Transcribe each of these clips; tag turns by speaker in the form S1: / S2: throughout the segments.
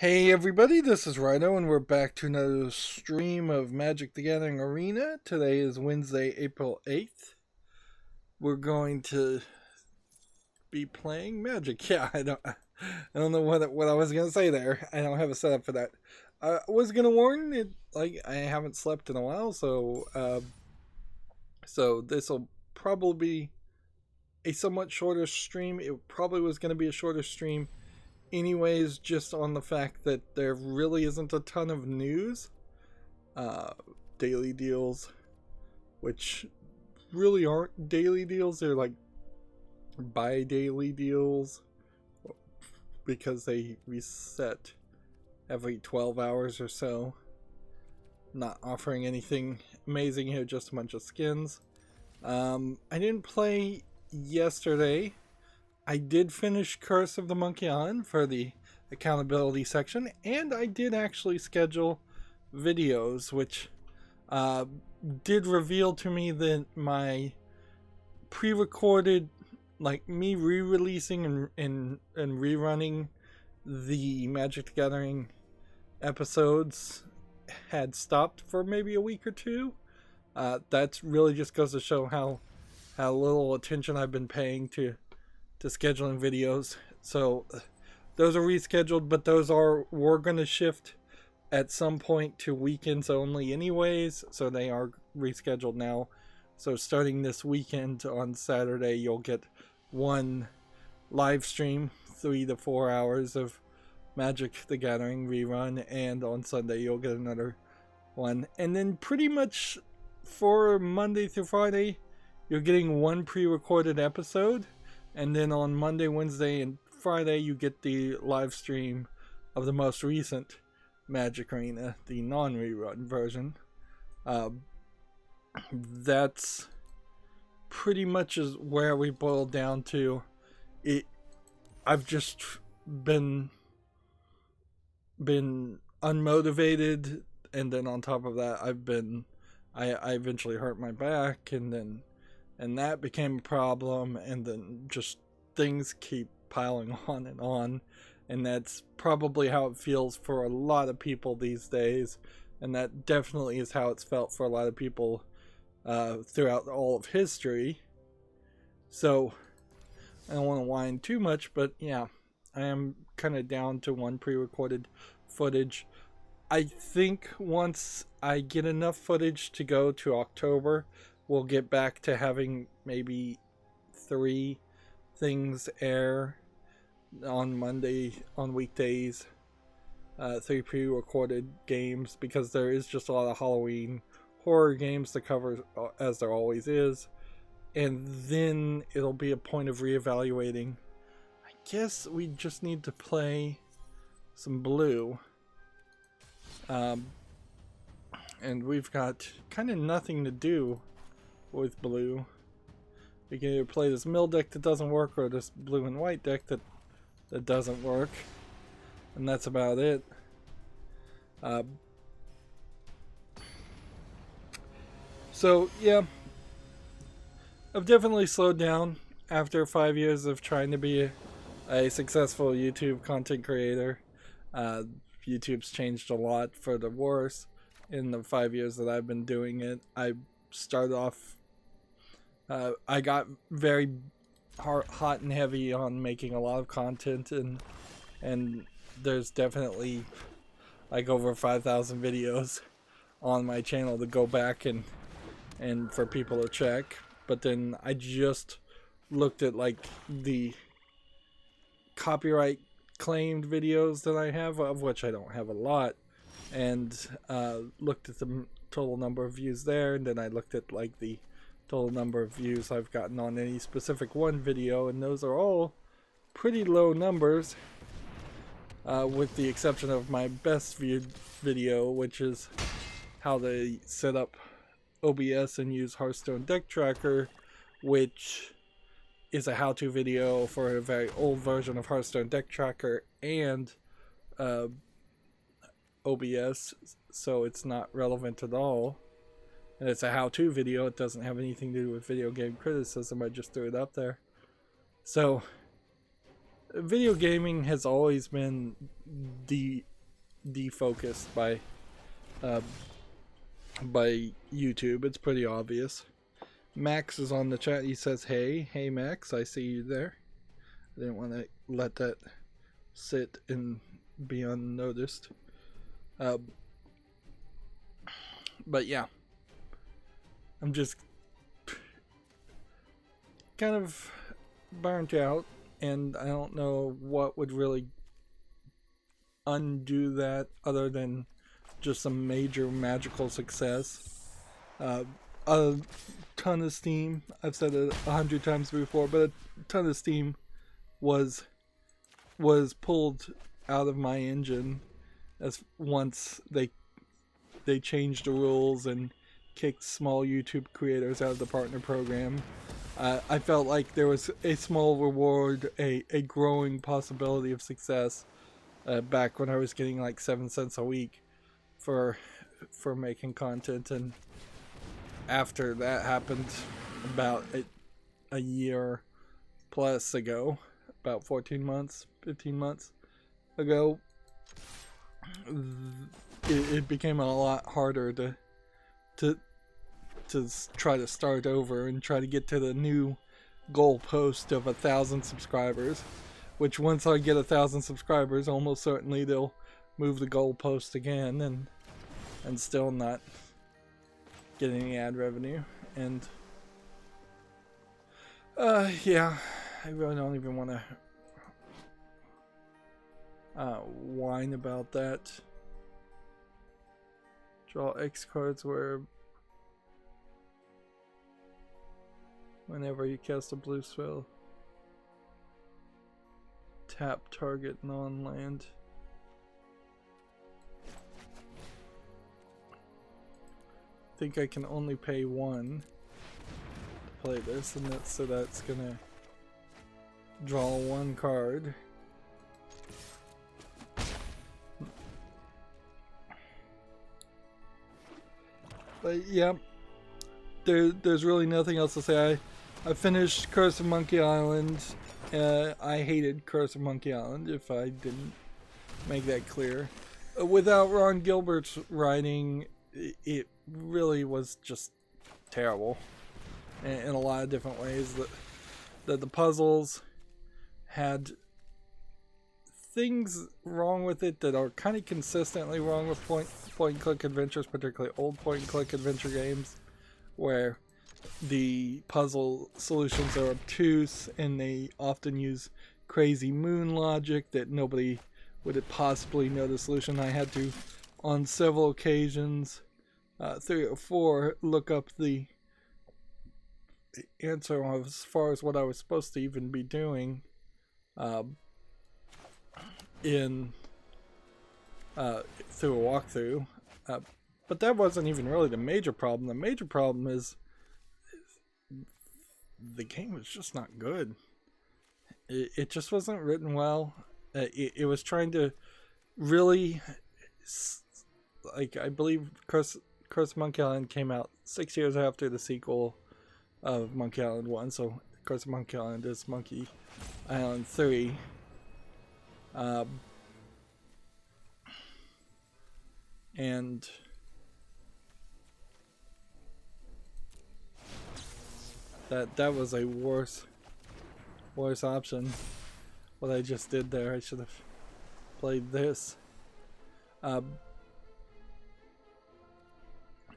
S1: Hey everybody, this is Rydo, and we're back to another stream of Magic the Gathering Arena. Today is Wednesday, April 8th. We're going to be playing Magic. Yeah, I don't know what I was gonna say there. I don't have a setup for that. I was gonna warn it, like I haven't slept in a while, so this will probably be a somewhat shorter stream. It probably was gonna be a shorter stream anyways, just on the fact that there really isn't a ton of news. Daily deals, which really aren't daily deals, they're like bi-daily deals because they reset every 12 hours or so. Not offering anything amazing here, just a bunch of skins. I didn't play yesterday. I did finish Curse of the Monkey Island for the accountability section, and I did actually schedule videos, which did reveal to me that my pre-recorded, like me re-releasing and rerunning the Magic the Gathering episodes had stopped for maybe a week or two. That really just goes to show how little attention I've been paying to scheduling videos. So those are rescheduled, but we're going to shift at some point to weekends only anyways, so they are rescheduled now. So starting this weekend on Saturday, you'll get one live stream, 3 to 4 hours of Magic the Gathering rerun, and on Sunday you'll get another one. And then pretty much for Monday through Friday, you're getting one pre-recorded episode. And then on Monday, Wednesday, and Friday, you get the live stream of the most recent Magic Arena, the non-rerun version. That's pretty much is where we boiled down to. I've just been unmotivated, and then on top of that, I eventually hurt my back, and that became a problem, and then just things keep piling on, and that's probably how it feels for a lot of people these days, and that definitely is how it's felt for a lot of people throughout all of history. So I don't want to whine too much, but yeah, I am kind of down to one pre-recorded footage. I think once I get enough footage to go to October, we'll get back to having maybe 3 things air on Monday, on weekdays. 3 pre-recorded games, because there is just a lot of Halloween horror games to cover, as there always is. And then it'll be a point of reevaluating. I guess we just need to play some blue. And we've got kind of nothing to do with blue. We can either play this mill deck that doesn't work, or this blue and white deck that doesn't work, and that's about it. So yeah, I've definitely slowed down after 5 years of trying to be a successful YouTube content creator. YouTube's changed a lot for the worse in the 5 years that I've been doing it. I started off, I got very hot and heavy on making a lot of content, and there's definitely like over 5,000 videos on my channel to go back and for people to check. But then I just looked at like the copyright claimed videos that I have, of which I don't have a lot, and looked at the total number of views there, and then I looked at like the total number of views I've gotten on any specific one video, and those are all pretty low numbers, with the exception of my best viewed video, which is how they set up OBS and use Hearthstone Deck Tracker, which is a how-to video for a very old version of Hearthstone Deck Tracker and OBS, so it's not relevant at all. And it's a how-to video. It doesn't have anything to do with video game criticism. I just threw it up there. So video gaming has always been the defocused by YouTube. It's pretty obvious. Max is on the chat. He says, hey Max, I see you there. I didn't want to let that sit and be unnoticed. But yeah, I'm just kind of burnt out, and I don't know what would really undo that other than just some major magical success. A ton of steam, I've said it 100 times before, but a ton of steam was pulled out of my engine as once they changed the rules and kicked small YouTube creators out of the partner program. I felt like there was a small reward, a growing possibility of success back when I was getting like 7 cents a week for making content, and after that happened about a year plus ago, about 15 months ago, it became a lot harder to try to start over and try to get to the new goalpost of 1,000 subscribers, which once I get 1,000 subscribers, almost certainly they'll move the goalpost again and still not get any ad revenue. And yeah, I really don't even want to whine about that. Draw X cards whenever you cast a blue spell. Tap target non-land. I think I can only pay 1 to play this, and that's gonna draw 1 card. But yeah, there's really nothing else to say. I finished Curse of Monkey Island. I hated Curse of Monkey Island, if I didn't make that clear. Without Ron Gilbert's writing, it really was just terrible in a lot of different ways. That the puzzles had things wrong with it that are kind of consistently wrong with point and click adventures, particularly old point and click adventure games, where the puzzle solutions are obtuse and they often use crazy moon logic that nobody would possibly know the solution. I had to, on several occasions, 3 or 4, look up the answer as far as what I was supposed to even be doing through a walkthrough. But that wasn't even really the major problem. The major problem is the game was just not good. It just wasn't written well. It was trying to really, like, I believe Curse of Monkey Island came out 6 years after the sequel of Monkey Island 1, so Curse of Monkey Island is Monkey Island 3. And that was a worse option. What I just did there, I should have played this.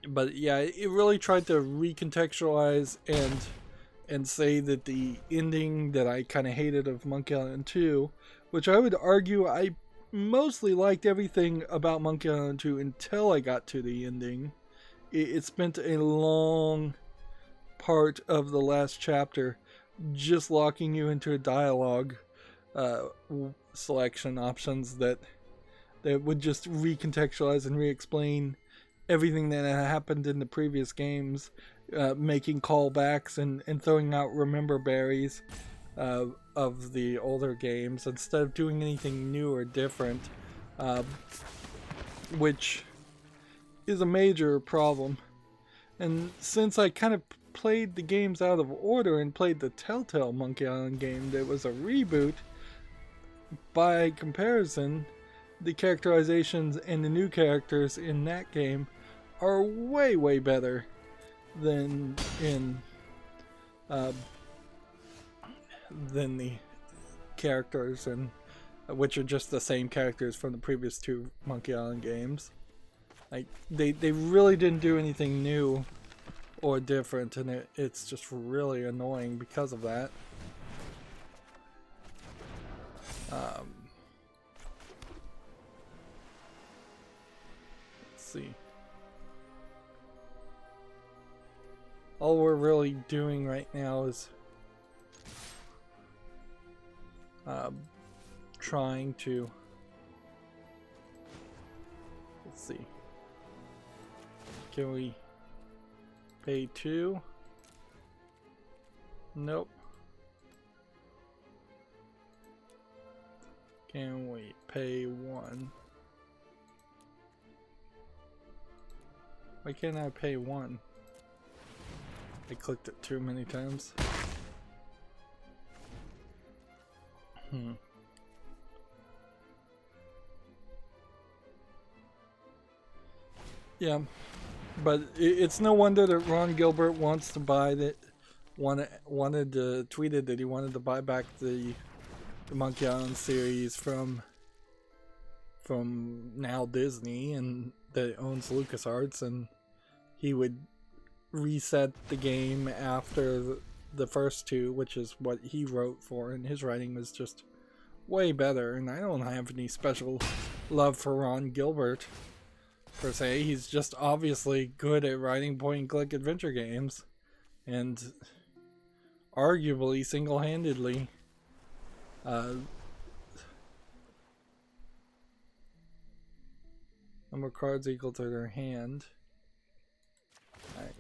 S1: But yeah, it really tried to recontextualize and say that the ending that I kind of hated of Monkey Island 2, which I would argue I mostly liked everything about Monkey Island 2 until I got to the ending. It spent a long part of the last chapter just locking you into a dialogue selection options that would just recontextualize and re-explain everything that had happened in the previous games, making callbacks and throwing out remember berries of the older games instead of doing anything new or different, which is a major problem. And since I kind of played the games out of order and played the Telltale Monkey Island game that was a reboot, by comparison, the characterizations and the new characters in that game are way better than in than the characters, and which are just the same characters from the previous two Monkey Island games. Like they really didn't do anything new or different, and it's just really annoying because of that. Let's see. All we're really doing right now is trying to, let's see, can we pay 2? Nope. Can we pay 1? Why can't I pay 1? I clicked it too many times. Yeah, but it's no wonder that Ron Gilbert wants to buy that. Tweeted that he wanted to buy back the Monkey Island series from now Disney, and that owns LucasArts, and he would reset the game after the first two, which is what he wrote for, and his writing was just way better. And I don't have any special love for Ron Gilbert per se. He's just obviously good at writing point-and-click adventure games, and arguably single-handedly number of cards equal to their hand. Alright.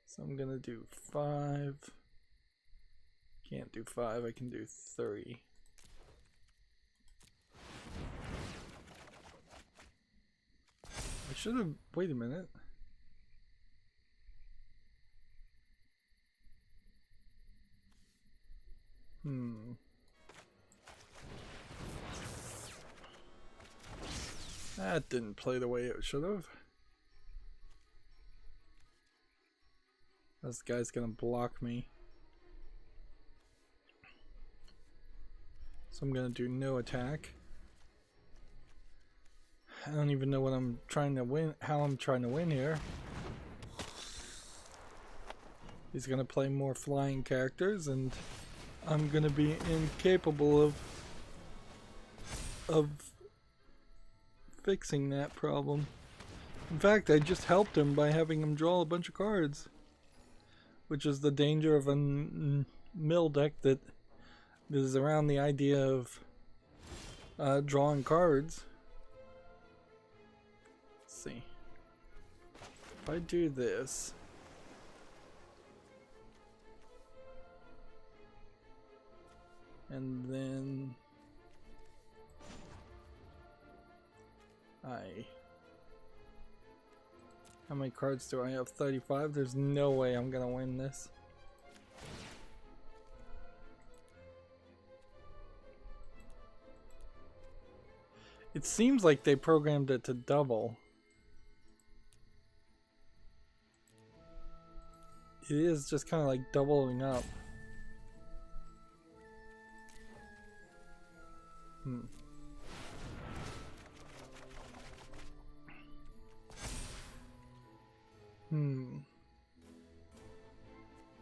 S1: So I'm gonna do 5. Can't do 5, I can do 3. I should have. Wait a minute. That didn't play the way it should have. This guy's gonna block me. So I'm gonna do no attack. I don't even know what I'm trying to win, how I'm trying to win here. He's gonna play more flying characters, and I'm gonna be incapable of fixing that problem. In fact, I just helped him by having him draw a bunch of cards, which is the danger of a mill deck that is around the idea of drawing cards. Let's see. If I do this, and then how many cards do I have? 35? There's no way I'm gonna win this. It seems like they programmed it to double. It is just kind of like doubling up.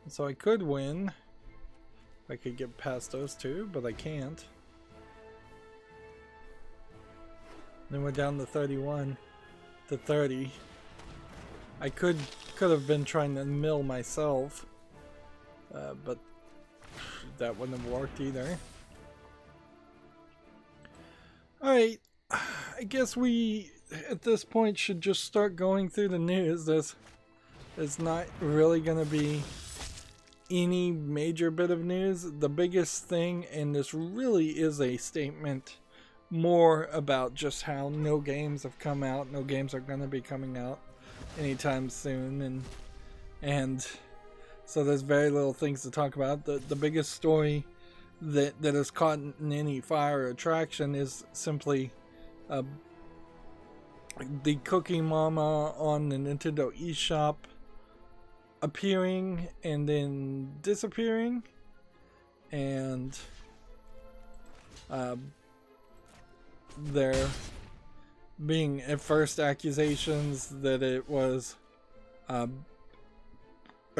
S1: So I could win. I could get past those two, but I can't. Then we're down to 31 to 30. I could have been trying to mill myself, but that wouldn't have worked either. Alright, I guess we at this point should just start going through the news. There's not really going to be any major bit of news. The biggest thing, and this really is a statement more about just how no games have come out, no games are going to be coming out anytime soon, and so there's very little things to talk about. The biggest story that has caught in any fire or attraction is simply the Cooking Mama on the Nintendo eShop appearing and then disappearing, and there being at first accusations that it was a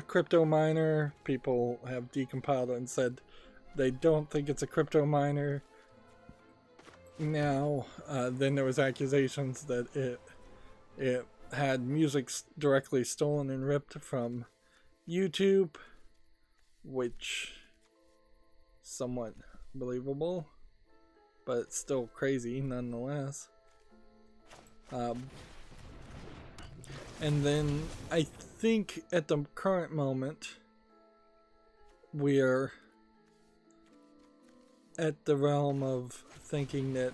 S1: crypto miner. People have decompiled it and said they don't think it's a crypto miner. Now, then there was accusations that it had music directly stolen and ripped from YouTube, which somewhat believable, but still crazy nonetheless. And then I think at the current moment we're at the realm of thinking that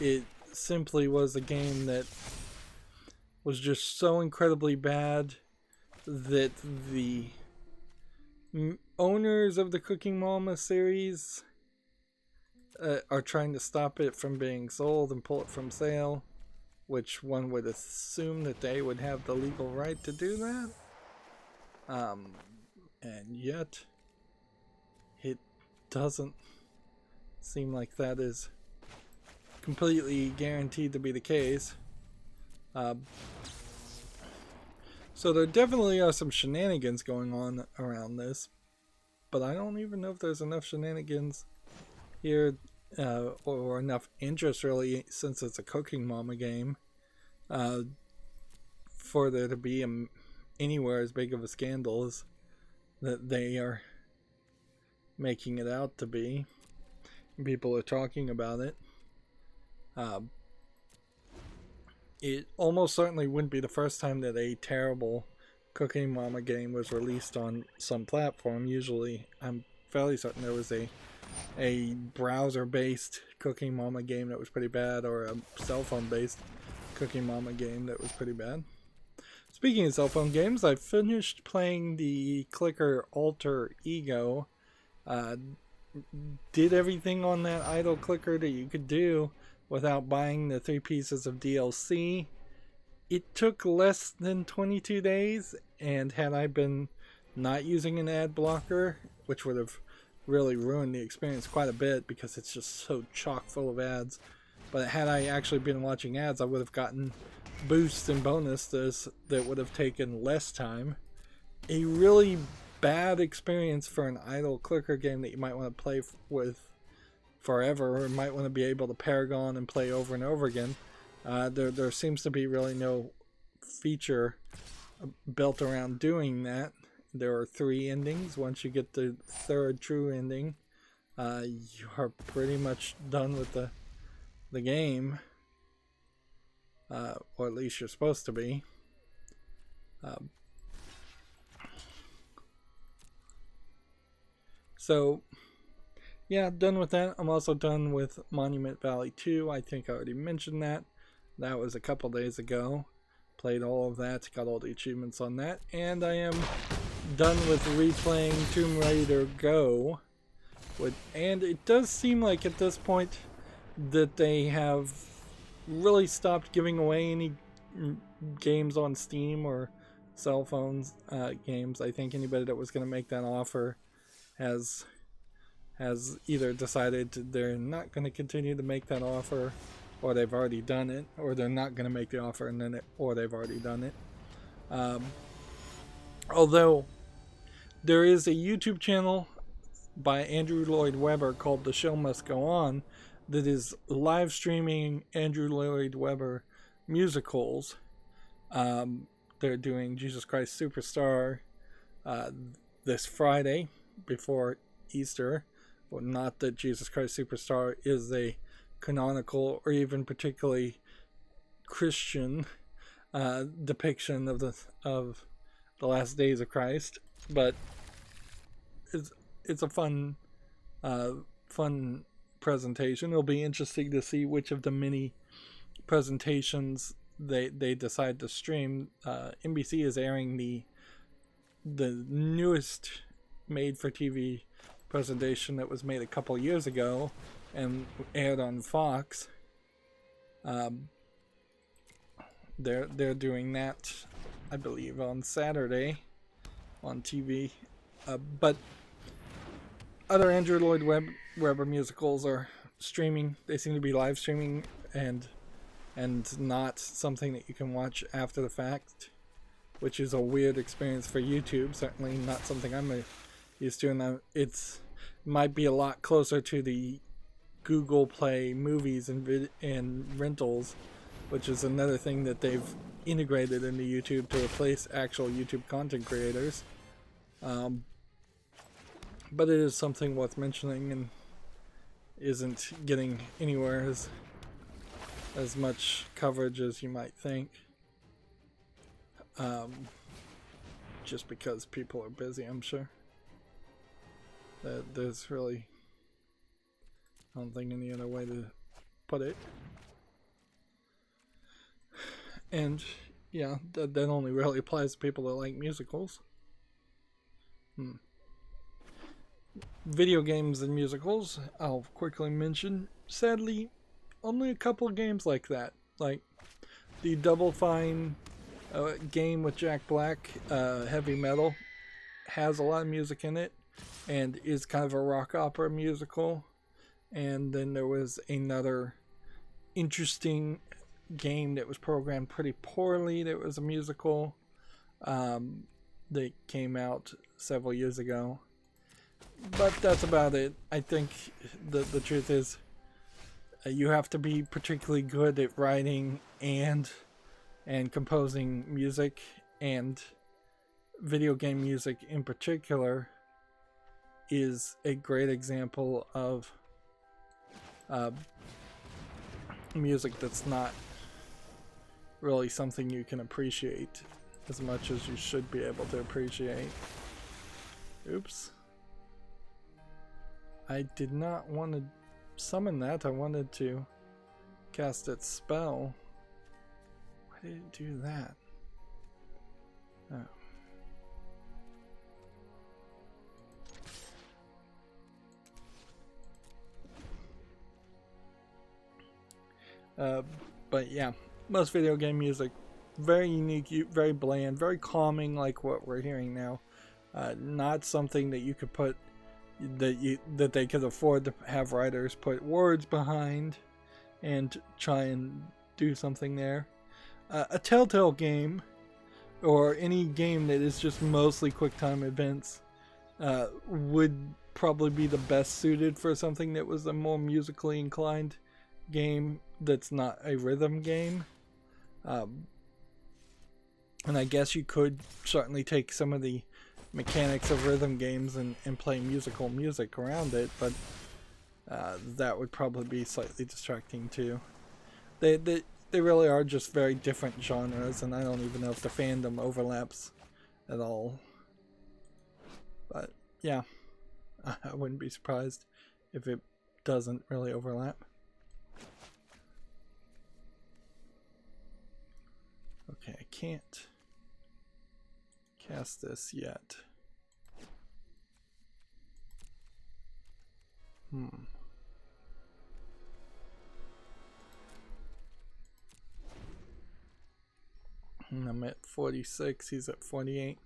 S1: it simply was a game that was just so incredibly bad that the owners of the Cooking Mama series are trying to stop it from being sold and pull it from sale, which one would assume that they would have the legal right to do that. And yet it doesn't seem like that is completely guaranteed to be the case. So there definitely are some shenanigans going on around this, but I don't even know if there's enough shenanigans here or enough interest really, since it's a Cooking Mama game, for there to be anywhere as big of a scandal as that they are making it out to be. People are talking about it. It almost certainly wouldn't be the first time that a terrible Cooking Mama game was released on some platform. Usually, I'm fairly certain there was a browser-based Cooking Mama game that was pretty bad, or a cell phone-based Cooking Mama game that was pretty bad. Speaking of cell phone games, I finished playing the clicker Alter Ego. Did everything on that idle clicker that you could do without buying the 3 pieces of DLC. It took less than 22 days, and had I been not using an ad blocker, which would have really ruined the experience quite a bit because it's just so chock full of ads, but had I actually been watching ads, I would have gotten boosts and bonuses that would have taken less time. A really bad experience for an idle clicker game that you might want to play with forever, or might want to be able to paragon and play over and over again. There seems to be really no feature built around doing that. There are 3 endings. Once you get the 3rd true ending, you are pretty much done with the game, or at least you're supposed to be. So yeah, done with that. I'm also done with Monument Valley 2. I think I already mentioned that. That was a couple days ago. Played all of that, got all the achievements on that, and I am done with replaying Tomb Raider Go. And it does seem like at this point that they have really stopped giving away any games on Steam or cell phones games. I think anybody that was going to make that offer has either decided they're not going to continue to make that offer, or they've already done it, or they're not going to make the offer or they've already done it. Although there is a YouTube channel by Andrew Lloyd Webber called The Show Must Go On that is live streaming Andrew Lloyd Webber musicals. They're doing Jesus Christ Superstar this Friday before Easter. Well, not that Jesus Christ Superstar is a canonical or even particularly Christian depiction of the last days of Christ, but it's a fun presentation. It'll be interesting to see which of the many presentations they decide to stream. NBC is airing the newest made for TV presentation that was made a couple years ago and aired on Fox. They're doing that, I believe, on Saturday on TV. But other Android web musicals are streaming. They seem to be live streaming and not something that you can watch after the fact, which is a weird experience for YouTube. Certainly not something I'm used to, and it's might be a lot closer to the Google Play movies and rentals, which is another thing that they've integrated into YouTube to replace actual YouTube content creators. But it is something worth mentioning and isn't getting anywhere as much coverage as you might think. Just because people are busy, I'm sure. There's really, I don't think any other way to put it. And yeah, that only really applies to people that like musicals. Video games and musicals, I'll quickly mention. Sadly, only a couple of games like that. Like the Double Fine game with Jack Black, Heavy Metal, has a lot of music in it and is kind of a rock opera musical. And then there was another interesting game that was programmed pretty poorly that was a musical that came out several years ago. But that's about it. I think the truth is you have to be particularly good at writing and composing music, and video game music in particular is a great example of music that's not really something you can appreciate as much as you should be able to appreciate. Oops. I did not want to summon that. I wanted to cast its spell. Why did it do that? Oh. But yeah, most video game music, very unique, very bland, very calming, like what we're hearing now. Not something that you could put, that they could afford to have writers put words behind and try and do something there. A Telltale game, or any game that is just mostly QuickTime events, would probably be the best suited for something that was a more musically inclined game that's not a rhythm game. And I guess you could certainly take some of the mechanics of rhythm games and play musical music around it, but that would probably be slightly distracting too. They really are just very different genres, and I don't even know if the fandom overlaps at all. But yeah, I wouldn't be surprised if it doesn't really overlap. Okay, I can't cast this yet. And I'm at 46, he's at 48.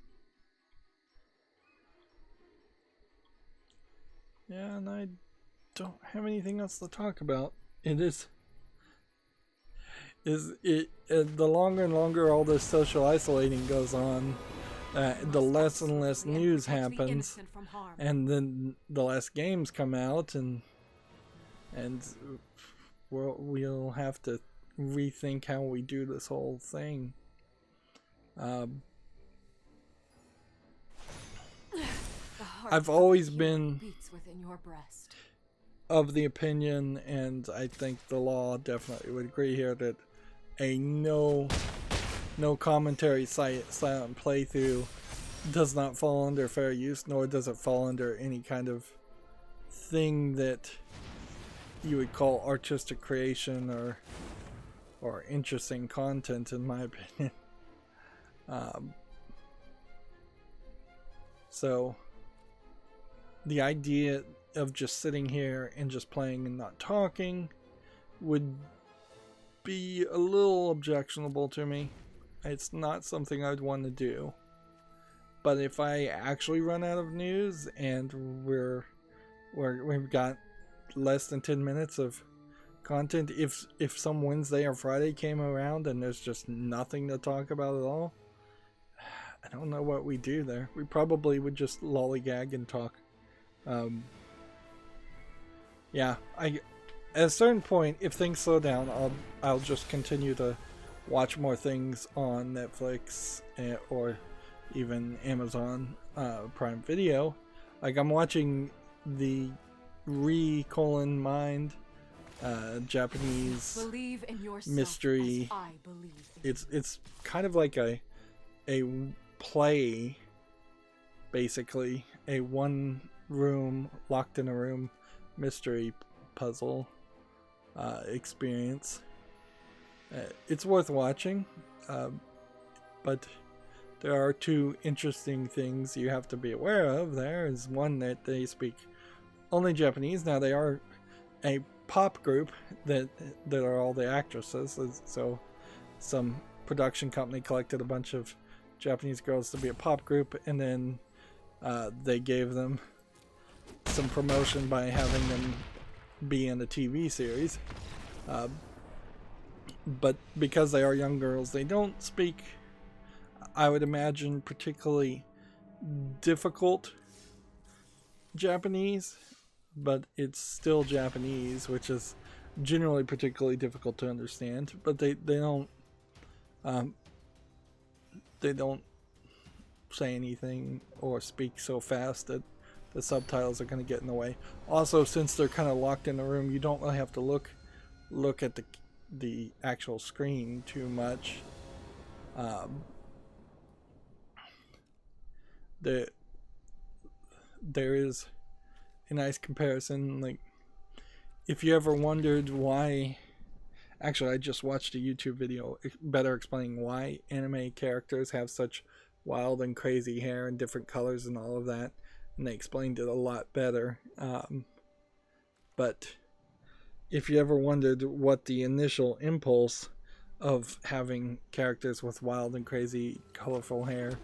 S1: Yeah, and I don't have anything else to talk about. The longer and longer all this social isolating goes on, the less and less news happens, and then the less games come out, and we'll have to rethink how we do this whole thing. I've always been of the opinion, and I think the law definitely would agree here, that a no commentary silent playthrough does not fall under fair use, nor does it fall under any kind of thing that you would call artistic creation or interesting content, in my opinion. So the idea of just sitting here and just playing and not talking would be a little objectionable to me. It's not something I'd want to do. But if I actually run out of news and we've got less than 10 minutes of content, if some Wednesday or Friday came around and there's just nothing to talk about at all, I don't know what we do there. We probably would just lollygag and talk. Yeah, at a certain point, if things slow down, I'll just continue to watch more things on Netflix or even Amazon Prime Video. Like, I'm watching the Mind Japanese mystery. It's kind of like a play, basically a one room locked in a room mystery puzzle experience. It's worth watching, but there are two interesting things you have to be aware of. There is one, that they speak only Japanese. Now, they are a pop group that are all the actresses, so some production company collected a bunch of Japanese girls to be a pop group, and then they gave them some promotion by having them be in a TV series. But because they are young girls, they don't speak, I would imagine, particularly difficult Japanese, but it's still Japanese, which is generally particularly difficult to understand. But they don't say anything or speak so fast that the subtitles are going to get in the way. Also, since they're kind of locked in the room, you don't really have to look at the actual screen too much. There is a nice comparison. Like, if you ever wondered why, actually, I just watched a YouTube video better explaining why anime characters have such wild and crazy hair and different colors and all of that, and they explained it a lot better. But if you ever wondered what the initial impulse of having characters with wild and crazy colorful hair,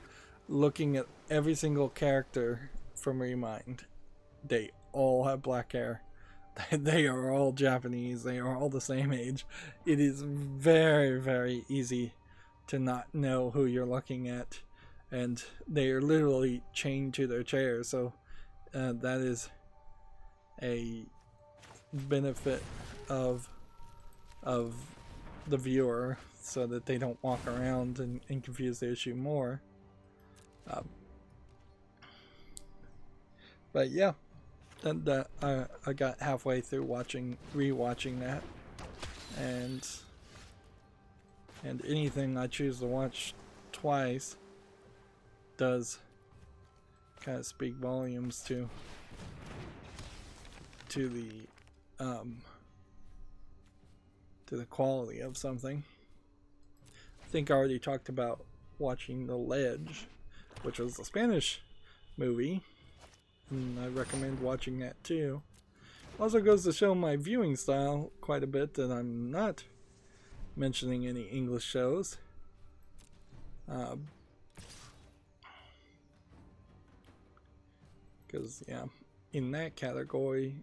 S1: looking at every single character from Remind, they all have black hair. They are all Japanese. They are all the same age. It is very, very easy to not know who you're looking at, and they are literally chained to their chairs. So that is a benefit of the viewer, so that they don't walk around and confuse the issue more. But yeah, and I got halfway through rewatching that, and anything I choose to watch twice does kind of speak volumes to the quality of something. I think I already talked about watching The Ledge, which was a Spanish movie, and I recommend watching that too. Also goes to show my viewing style quite a bit, that I'm not mentioning any English shows. Because, yeah, in that category,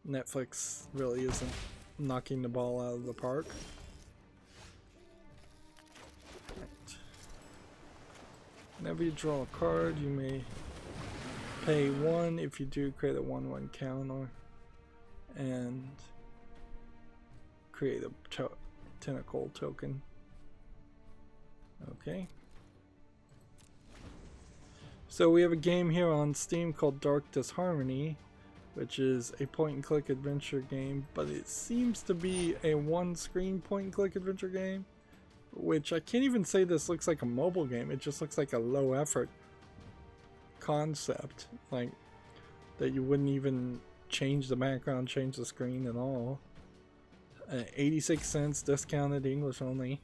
S1: Netflix really isn't knocking the ball out of the park. Right. Whenever you draw a card, you may pay 1 if you do create a 1/1 counter and create a tentacle token. Okay. So we have a game here on Steam called Dark Disharmony, which is a point-and-click adventure game, but it seems to be a one-screen point-and-click adventure game, which I can't even say this looks like a mobile game. It just looks like a low-effort concept, like that you wouldn't even change the background, change the screen at all. 86 cents, discounted, English only.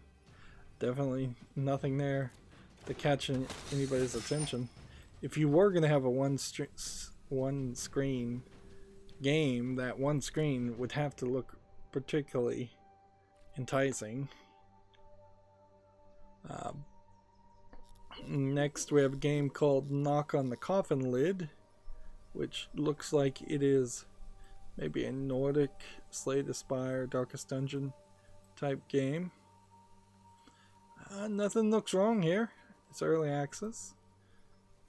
S1: Definitely nothing there to catch anybody's attention. If you were going to have a one screen game, that one screen would have to look particularly enticing. Next we have a game called Knock on the Coffin Lid, which looks like it is maybe a Nordic Slay the Spire Darkest Dungeon type game. Nothing looks wrong here. It's early access.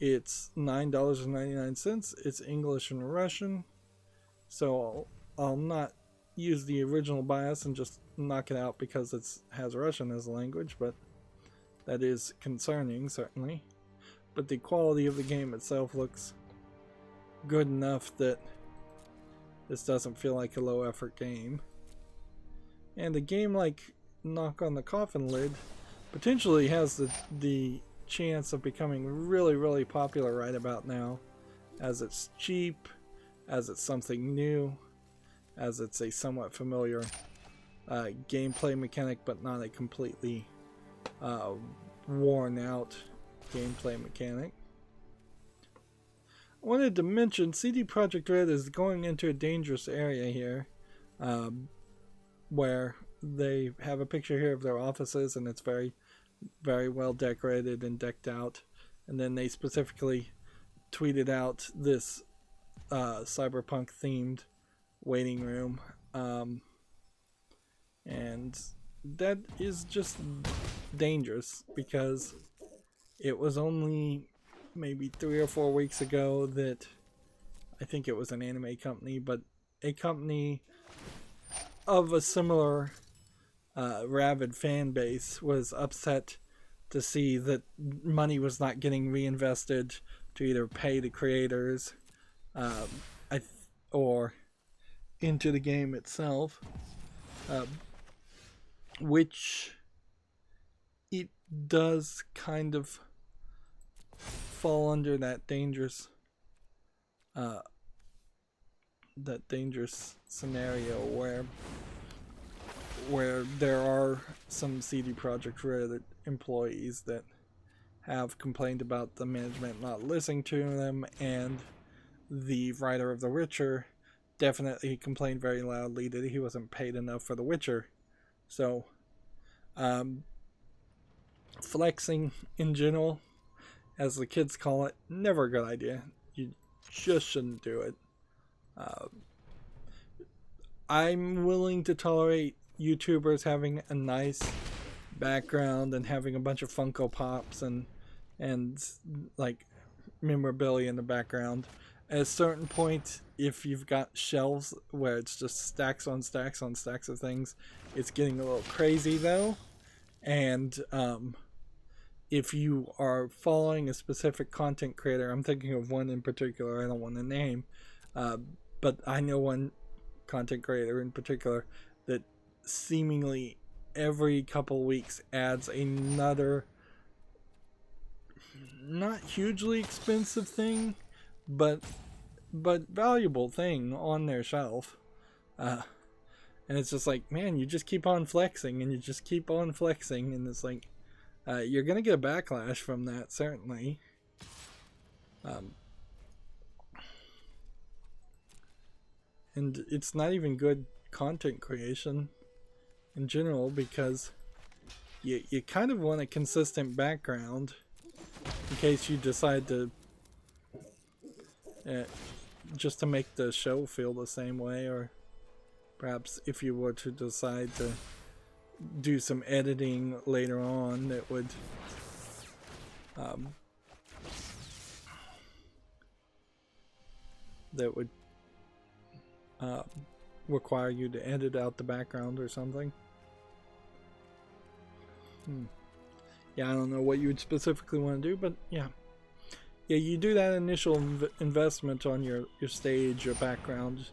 S1: It's $9.99. It's English and Russian, so I'll not use the original BIOS and just knock it out because it has Russian as a language, but that is concerning, certainly. But the quality of the game itself looks good enough that this doesn't feel like a low effort game. And a game like Knock on the Coffin Lid potentially has the chance of becoming really, really popular right about now, as it's cheap, as it's something new, as it's a somewhat familiar gameplay mechanic, but not a completely worn out gameplay mechanic. I wanted to mention CD Projekt Red is going into a dangerous area here, where they have a picture here of their offices, and it's very, very well decorated and decked out. And then they specifically tweeted out this cyberpunk themed waiting room, and that is just dangerous because it was only maybe 3 or 4 weeks ago that I think it was an anime company, but a company of a similar rabid fan base was upset to see that money was not getting reinvested to either pay the creators or into the game itself, which it does kind of fall under that dangerous scenario where there are some CD Projekt Red employees that have complained about the management not listening to them, and the writer of The Witcher definitely complained very loudly that he wasn't paid enough for The Witcher. So, flexing in general, as the kids call it, never a good idea. You just shouldn't do it. I'm willing to tolerate YouTubers having a nice background and having a bunch of Funko Pops and like memorabilia in the background. At a certain point, if you've got shelves where it's just stacks on stacks on stacks of things, it's getting a little crazy though. And if you are following a specific content creator, I'm thinking of one in particular, I don't want to name, but I know one content creator in particular that seemingly every couple weeks adds another not hugely expensive thing, but valuable thing on their shelf. And it's just like, man, you just keep on flexing and you just keep on flexing, and it's like, you're gonna get a backlash from that, certainly. And it's not even good content creation in general, because you kind of want a consistent background in case you decide to just to make the show feel the same way, or perhaps if you were to decide to do some editing later on that would require you to edit out the background or something. Yeah, I don't know what you would specifically want to do, but yeah, you do that initial investment on your stage, your background,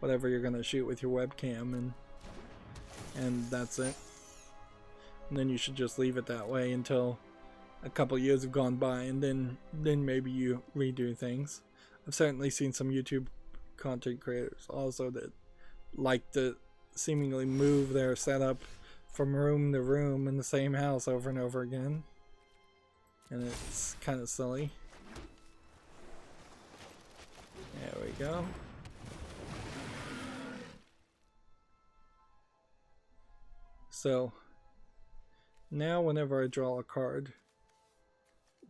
S1: whatever you're going to shoot with your webcam, and that's it. And then you should just leave it that way until a couple years have gone by, and then maybe you redo things. I've certainly seen some YouTube content creators also that like to seemingly move their setup from room to room in the same house over and over again, and it's kind of silly. go. So now whenever I draw a card,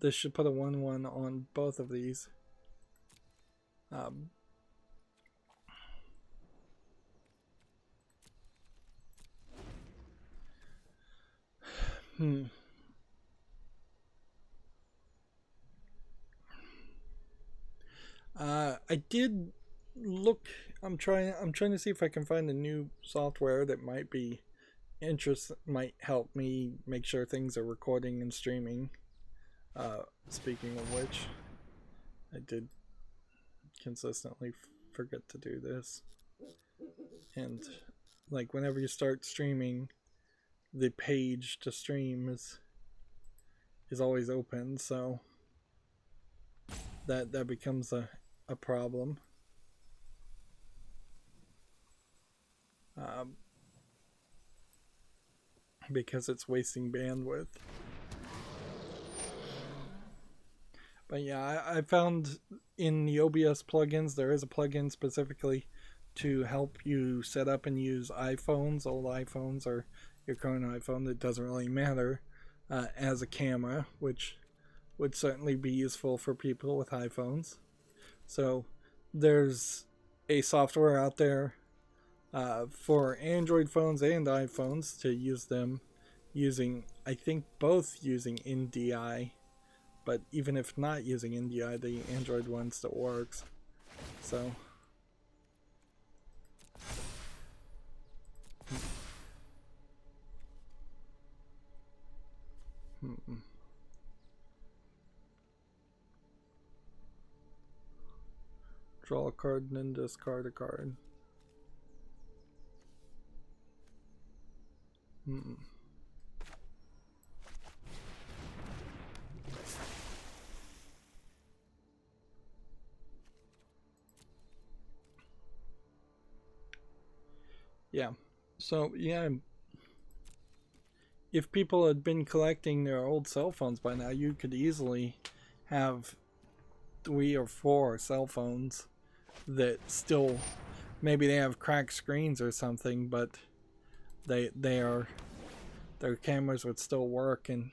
S1: this should put a 1/1 on both of these. I did look. I'm trying to see if I can find a new software that might be might help me make sure things are recording and streaming. Speaking of which, I did consistently forget to do this, and like whenever you start streaming, the page to stream is always open, so that becomes a problem. Because it's wasting bandwidth. But yeah, I found in the OBS plugins there is a plugin specifically to help you set up and use iPhones, old iPhones, or your current iPhone, that doesn't really matter, as a camera, which would certainly be useful for people with iPhones. So there's a software out there for Android phones and iPhones to use them using, I think, both using NDI, but even if not using NDI, the Android one still works. So draw a card and then discard a card. Yeah, so yeah, if people had been collecting their old cell phones by now, you could easily have 3 or 4 cell phones that still, maybe they have cracked screens or something, but their cameras would still work, and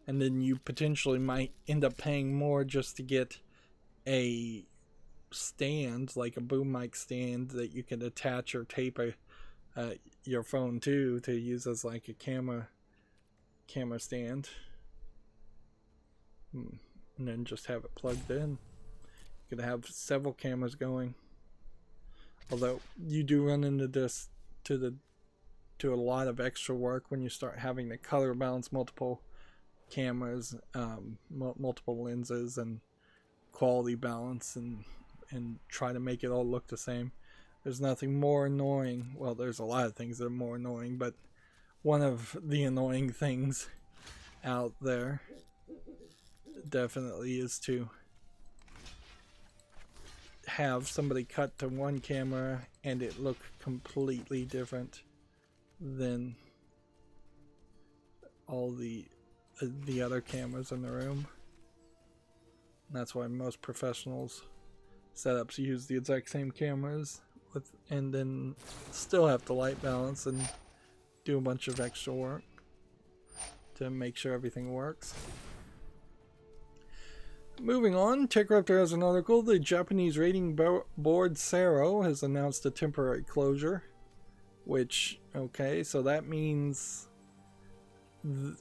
S1: then you potentially might end up paying more just to get a stand, like a boom mic stand that you can attach or tape your phone to use as like a camera stand, and then just have it plugged in. You could have several cameras going, although you do run into this to a lot of extra work when you start having to color balance multiple cameras, multiple lenses, and quality balance, and try to make it all look the same. There's nothing more annoying. Well, there's a lot of things that are more annoying, but one of the annoying things out there definitely is to have somebody cut to one camera and it look completely different than all the other cameras in the room. And that's why most professionals setups use the exact same cameras and then still have to light balance and do a bunch of extra work to make sure everything works. Moving on, TechRaptor has an article. The Japanese rating board Sero has announced a temporary closure, which, okay, so that means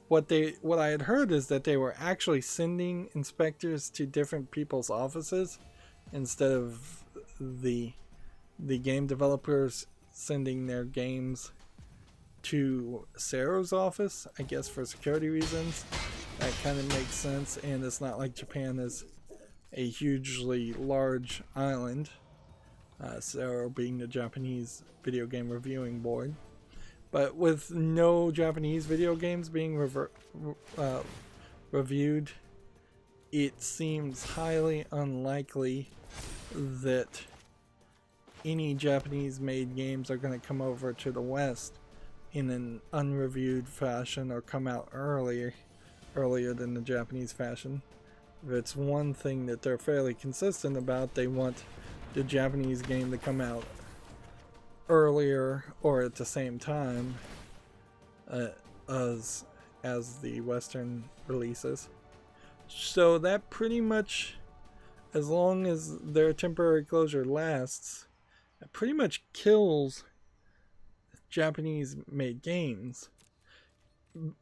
S1: what I had heard is that they were actually sending inspectors to different people's offices instead of the game developers sending their games to Sero's office, I guess for security reasons. That kind of makes sense, and it's not like Japan is a hugely large island, Sero being the Japanese video game reviewing board. But with no Japanese video games being reviewed, it seems highly unlikely that any Japanese-made games are going to come over to the West in an unreviewed fashion or come out earlier than the Japanese fashion. If it's one thing that they're fairly consistent about, they want the Japanese game to come out earlier or at the same time as the Western releases. So that pretty much, as long as their temporary closure lasts, it pretty much kills Japanese made games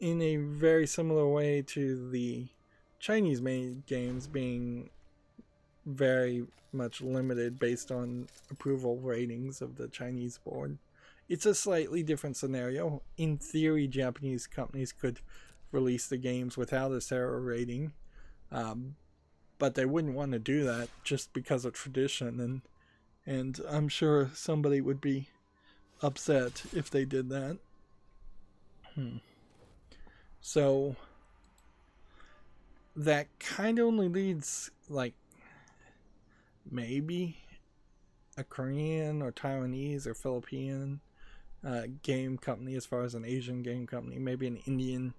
S1: in a very similar way to the Chinese made games being very much limited based on approval ratings of the Chinese board. It's a slightly different scenario. In theory, Japanese companies could release the games without a zero rating, but they wouldn't want to do that just because of tradition, and I'm sure somebody would be upset if they did that. So that kind of only leads, like, maybe a Korean or Taiwanese or Philippine game company, as far as an Asian game company, maybe an Indian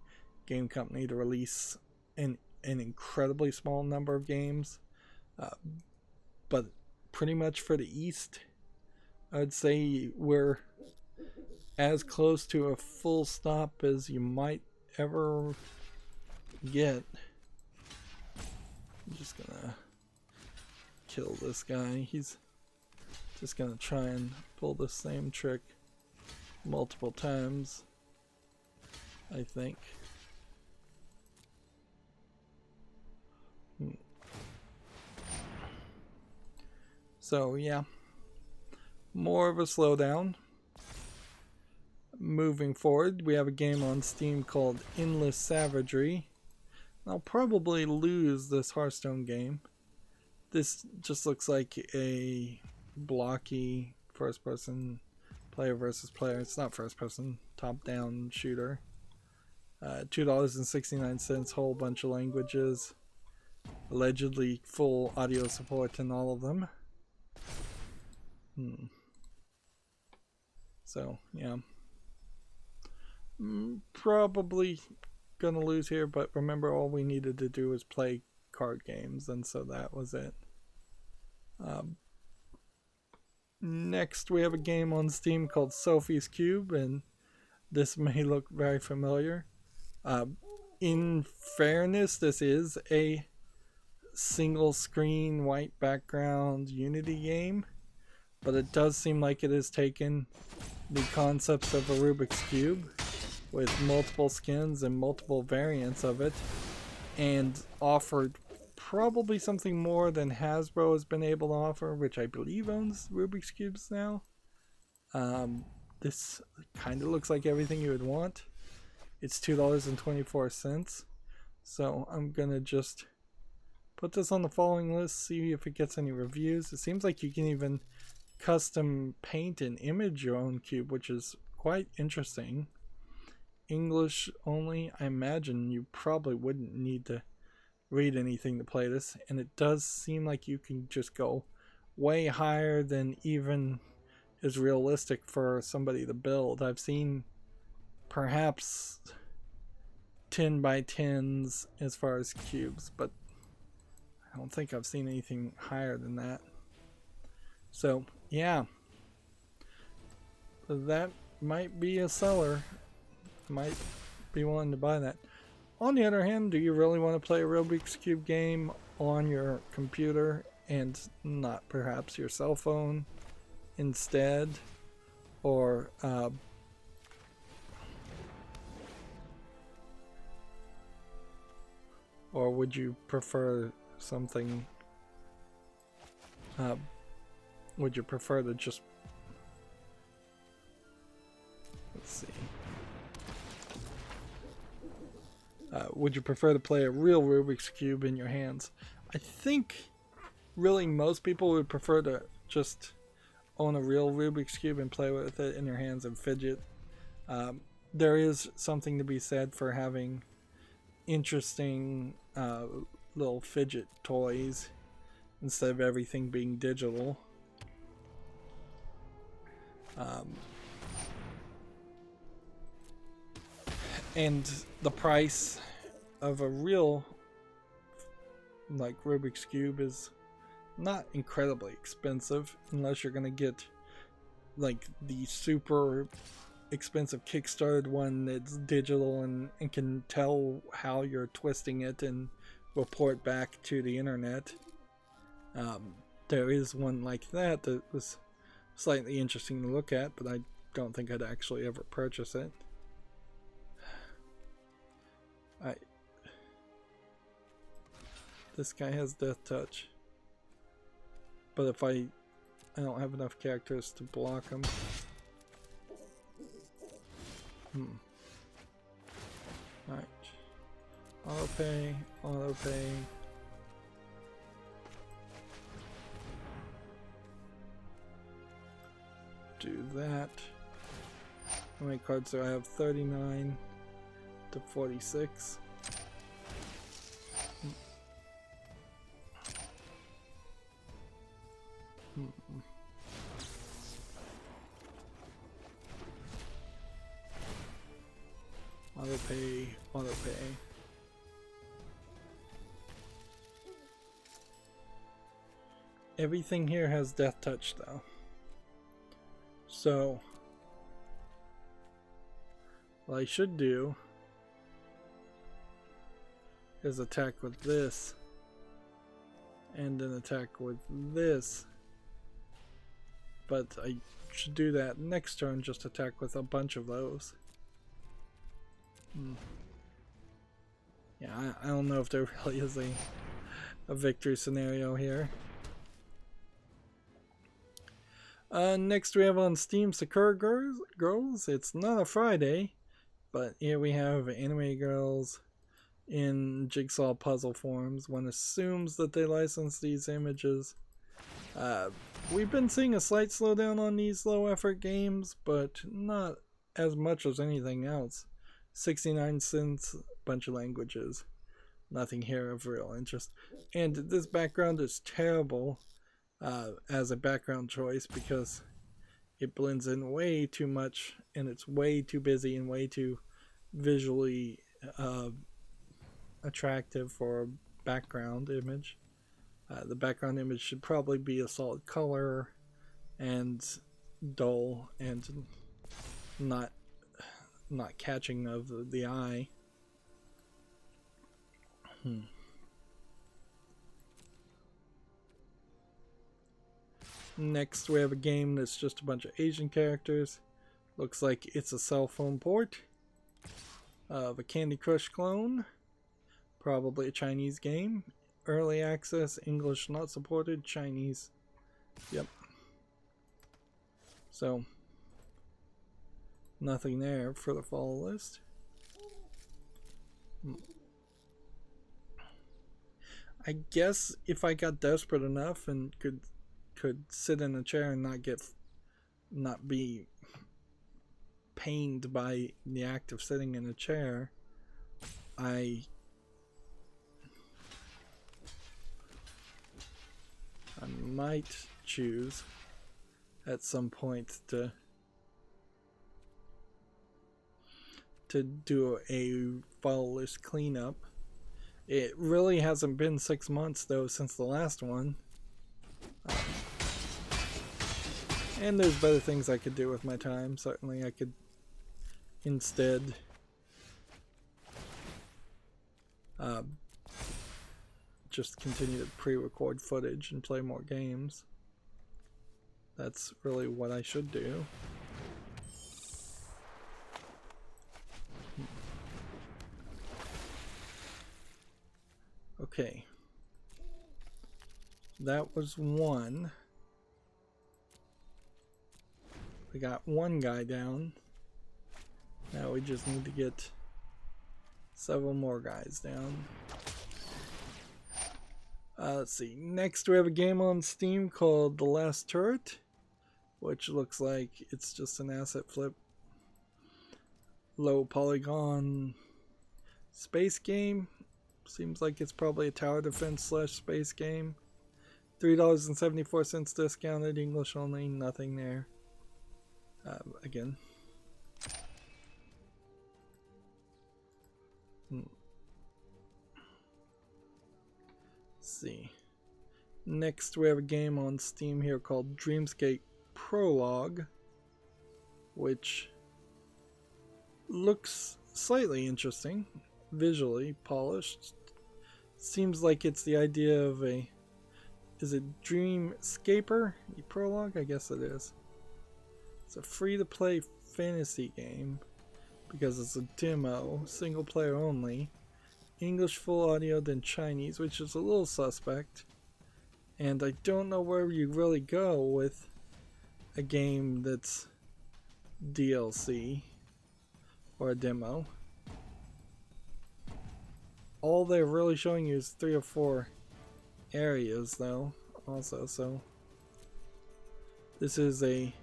S1: game company to release an incredibly small number of games. But pretty much for the East, I'd say we're as close to a full stop as you might ever get. I'm just gonna kill this guy. He's just gonna try and pull the same trick multiple times, I think. So yeah, more of a slowdown. Moving forward, we have a game on Steam called Endless Savagery. I'll probably lose this Hearthstone game. This just looks like a blocky first-person player versus player. It's not first-person, top-down shooter. $2.69, whole bunch of languages. Allegedly full audio support in all of them. So, yeah. Probably gonna lose here, but remember, all we needed to do was play card games, and so that was it. Next, we have a game on Steam called Sophie's Cube, and this may look very familiar. In fairness, this is a single screen white background Unity game, but it does seem like it has taken the concepts of a Rubik's Cube with multiple skins and multiple variants of it and offered probably something more than Hasbro has been able to offer, which I believe owns Rubik's Cubes now. This kind of looks like everything you would want. It's $2.24, so I'm gonna just put this on the following list, see if it gets any reviews. It seems like you can even custom paint and image your own cube, which is quite interesting. English only. I imagine you probably wouldn't need to read anything to play this, and it does seem like you can just go way higher than even is realistic for somebody to build. I've seen perhaps 10 by 10s as far as cubes, but I don't think I've seen anything higher than that. So yeah, that might be a seller. Might be willing to buy that. On the other hand, do you really want to play a Rubik's Cube game on your computer and not perhaps your cell phone instead? Or would you prefer something? Would you prefer to just, let's see. Would you prefer to play a real Rubik's Cube in your hands? I think really most people would prefer to just own a real Rubik's Cube and play with it in your hands and fidget. There is something to be said for having interesting little fidget toys instead of everything being digital. And the price of a real, like, Rubik's Cube is not incredibly expensive unless you're gonna get like the super expensive Kickstarted one that's digital and can tell how you're twisting it and report back to the internet. There is one like that that was slightly interesting to look at, but I don't think I'd actually ever purchase it. This guy has death touch, but if I don't have enough characters to block him. Alright. Auto pay, auto pay. Do that. How many cards do I have? 39 to 46. Auto pay, auto pay. Everything here has death touch though. So what I should do is attack with this and then attack with this. But I should do that next turn, just attack with a bunch of those. Yeah, I don't know if there really is a victory scenario here. Next we have on Steam Sakura Girls. It's not a Friday, but here we have anime girls in jigsaw puzzle forms. One assumes that they license these images. We've been seeing a slight slowdown on these low effort games, but not as much as anything else. 69 cents, bunch of languages. Nothing here of real interest. And this background is terrible as a background choice because it blends in way too much and it's way too busy and way too visually attractive for a background image. The background image should probably be a solid color and dull and not catching of the eye. Next we have a game that's just a bunch of Asian characters. Looks like it's a cell phone port of a Candy Crush clone. Probably a Chinese game. Early access, English not supported, Chinese. Yep. So nothing there for the follow list. I guess if I got desperate enough and could sit in a chair and not be pained by the act of sitting in a chair, I might choose at some point to do a follow list cleanup. It really hasn't been 6 months though since the last one. And there's better things I could do with my time. Certainly I could instead just continue to pre-record footage and play more games. That's really what I should do. Okay. That was one. We got one guy down. Now we just need to get several more guys down. Let's see. Next we have a game on Steam called The Last Turret, which looks like it's just an asset flip, low polygon space game. Seems like it's probably a tower defense / space game. $3.74 discounted, English only, nothing there. Again. Let's see. Next, we have a game on Steam here called Dreamscape Prologue, which looks slightly interesting, visually polished. Seems like it's the idea of a... Is it Dreamscaper? Prologue? I guess it is. It's a free-to-play fantasy game because it's a demo, single player only. English full audio, then Chinese, which is a little suspect. And I don't know where you really go with a game that's DLC or a demo. All they're really showing you is 3 or 4 areas though, also, so this is a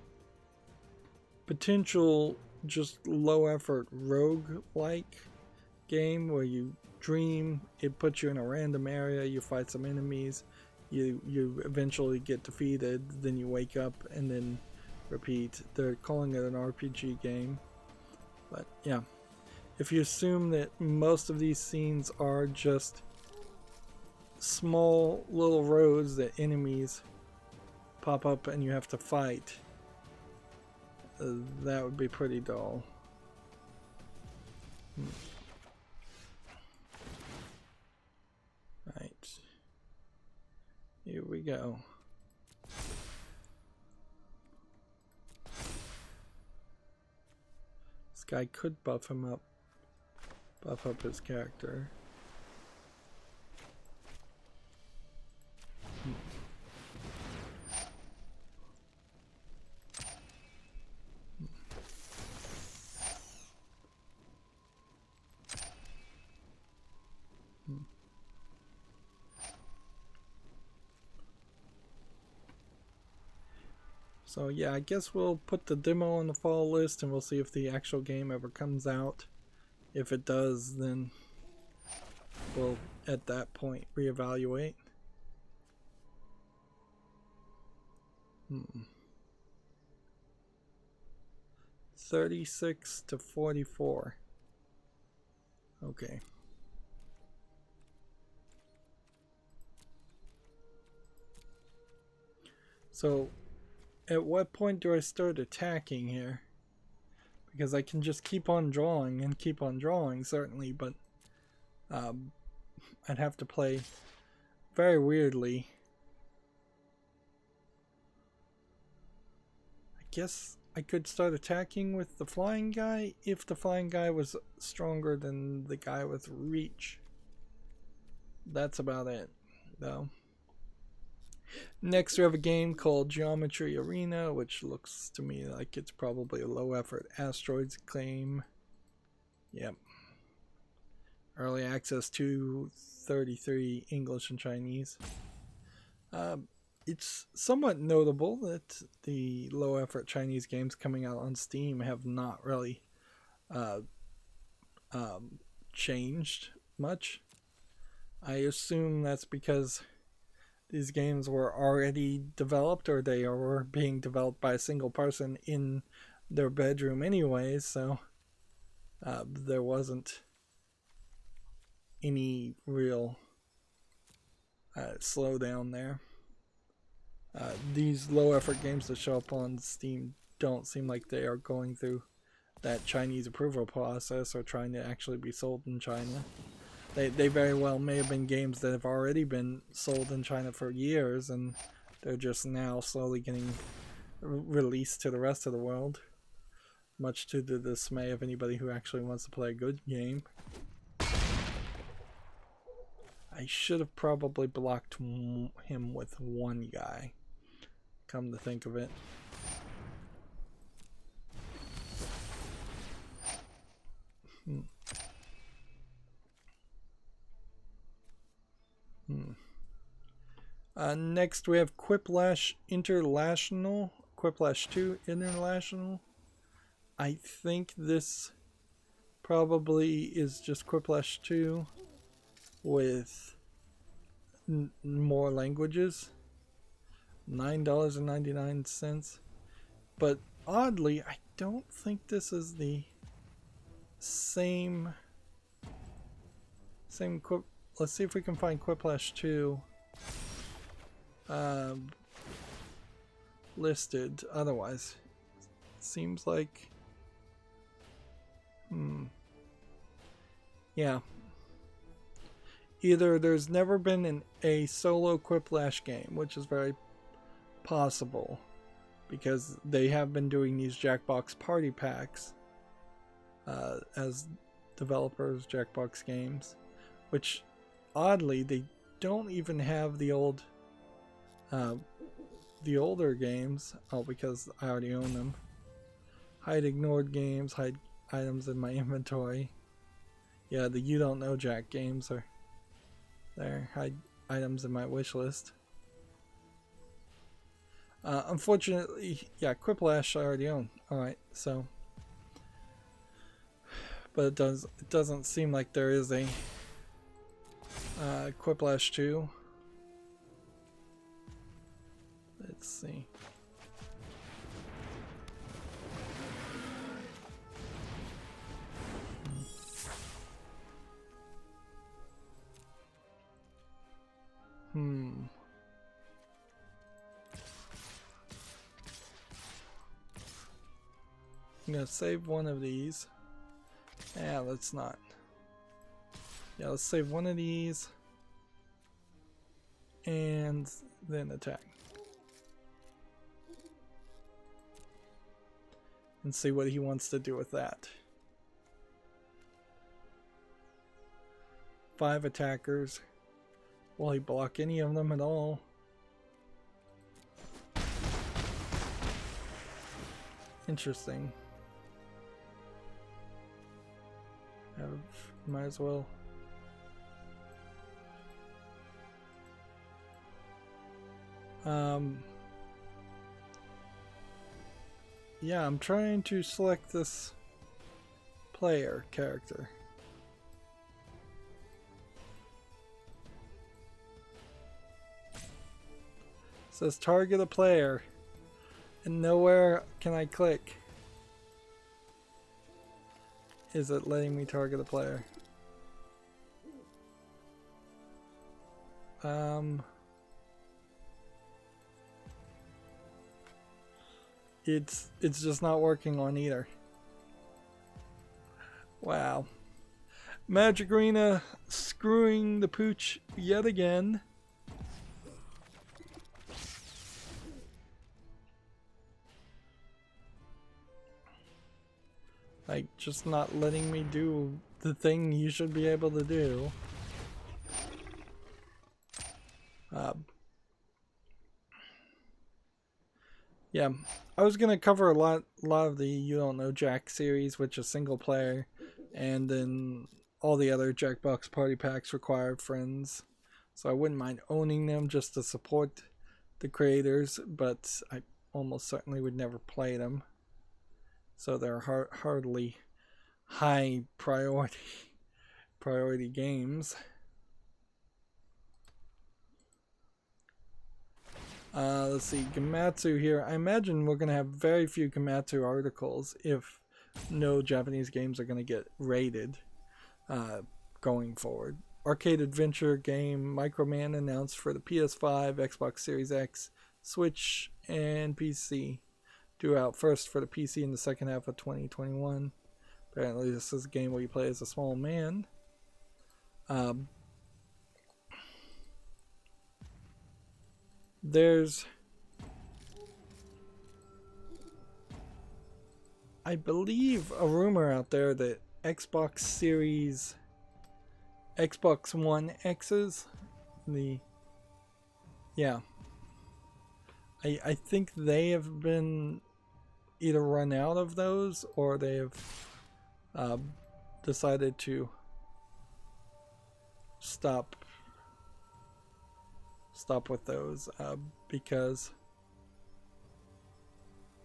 S1: potential just low effort rogue-like game where you dream, it puts you in a random area, you fight some enemies, you eventually get defeated, then you wake up and then repeat. They're calling it an RPG game, but yeah, if you assume that most of these scenes are just small little roads that enemies pop up and you have to fight, that would be pretty dull. Right, here we go. This guy could buff him up, buff up his character. So yeah, I guess we'll put the demo on the fall list and we'll see if the actual game ever comes out. If it does, then we'll at that point reevaluate. 36 to 44. Okay. So at what point do I start attacking here? Because I can just keep on drawing and keep on drawing, certainly, but I'd have to play very weirdly. I guess I could start attacking with the flying guy if the flying guy was stronger than the guy with reach. That's about it, though. Next we have a game called Geometry Arena, which looks to me like it's probably a low effort asteroids game. Yep. Early access to 33 English and Chinese. It's somewhat notable that the low effort Chinese games coming out on Steam have not really changed much. I assume that's because these games were already developed, or they were being developed by a single person in their bedroom anyways, so there wasn't any real slowdown there. These low effort games that show up on Steam don't seem like they are going through that Chinese approval process or trying to actually be sold in China. They very well may have been games that have already been sold in China for years, and they're just now slowly getting released to the rest of the world, much to the dismay of anybody who actually wants to play a good game. I should have probably blocked him with one guy, come to think of it. Next we have Quiplash International, Quiplash 2 International. I think this probably is just Quiplash 2 with more languages. $9.99. But oddly, I don't think this is the same Let's see if we can find Quiplash 2 listed otherwise. Seems like, yeah. Either there's never been a solo Quiplash game, which is very possible, because they have been doing these Jackbox party packs as developers, Jackbox Games, which oddly they don't even have the older games. Oh, because I already own them. Hide ignored games, hide items in my inventory. Yeah, the You Don't Know Jack games are there. Hide items in my wish list. Unfortunately, yeah, Quiplash I already own. Alright, so. But it doesn't seem like there is a Quiplash 2. Let's see. I'm gonna save one of these. Yeah, let's not. Yeah, let's save one of these. And then attack. And see what he wants to do with that. 5 attackers. Will he block any of them at all? Interesting. Might as well. Yeah, I'm trying to select this player character. It says target a player, and nowhere can I click. Is it letting me target a player? It's just not working on either. Wow. Magic Arena screwing the pooch yet again. Like, just not letting me do the thing you should be able to do. Yeah, I was gonna cover a lot of the You Don't Know Jack series, which is single player, and then all the other Jackbox party packs require friends. So I wouldn't mind owning them just to support the creators, but I almost certainly would never play them. So they're hardly high priority games. Let's see, Gematsu here. I imagine we're going to have very few Gematsu articles if no Japanese games are going to get rated going forward. Arcade adventure game Microman announced for the PS5, Xbox Series X, Switch, and PC. Due out first for the PC in the second half of 2021. Apparently this is a game where you play as a small man. There's, I believe, a rumor out there that Xbox One X's, I think they have been either run out of those or they have decided to stop with those because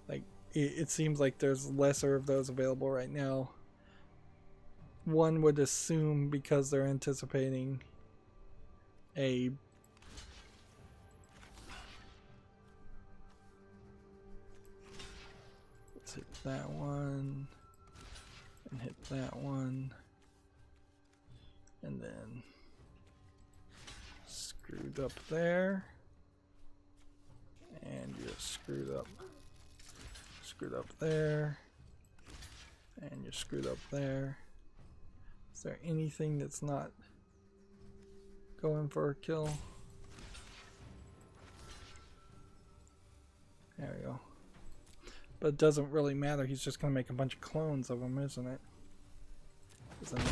S1: like it seems like there's lesser of those available right now. One would assume because they're anticipating a let's hit that one and hit that one and then screwed up there. And you're screwed up. Screwed up there. And you're screwed up there. Is there anything that's not going for a kill? There we go. But it doesn't really matter. He's just going to make a bunch of clones of them, isn't it? Isn't he?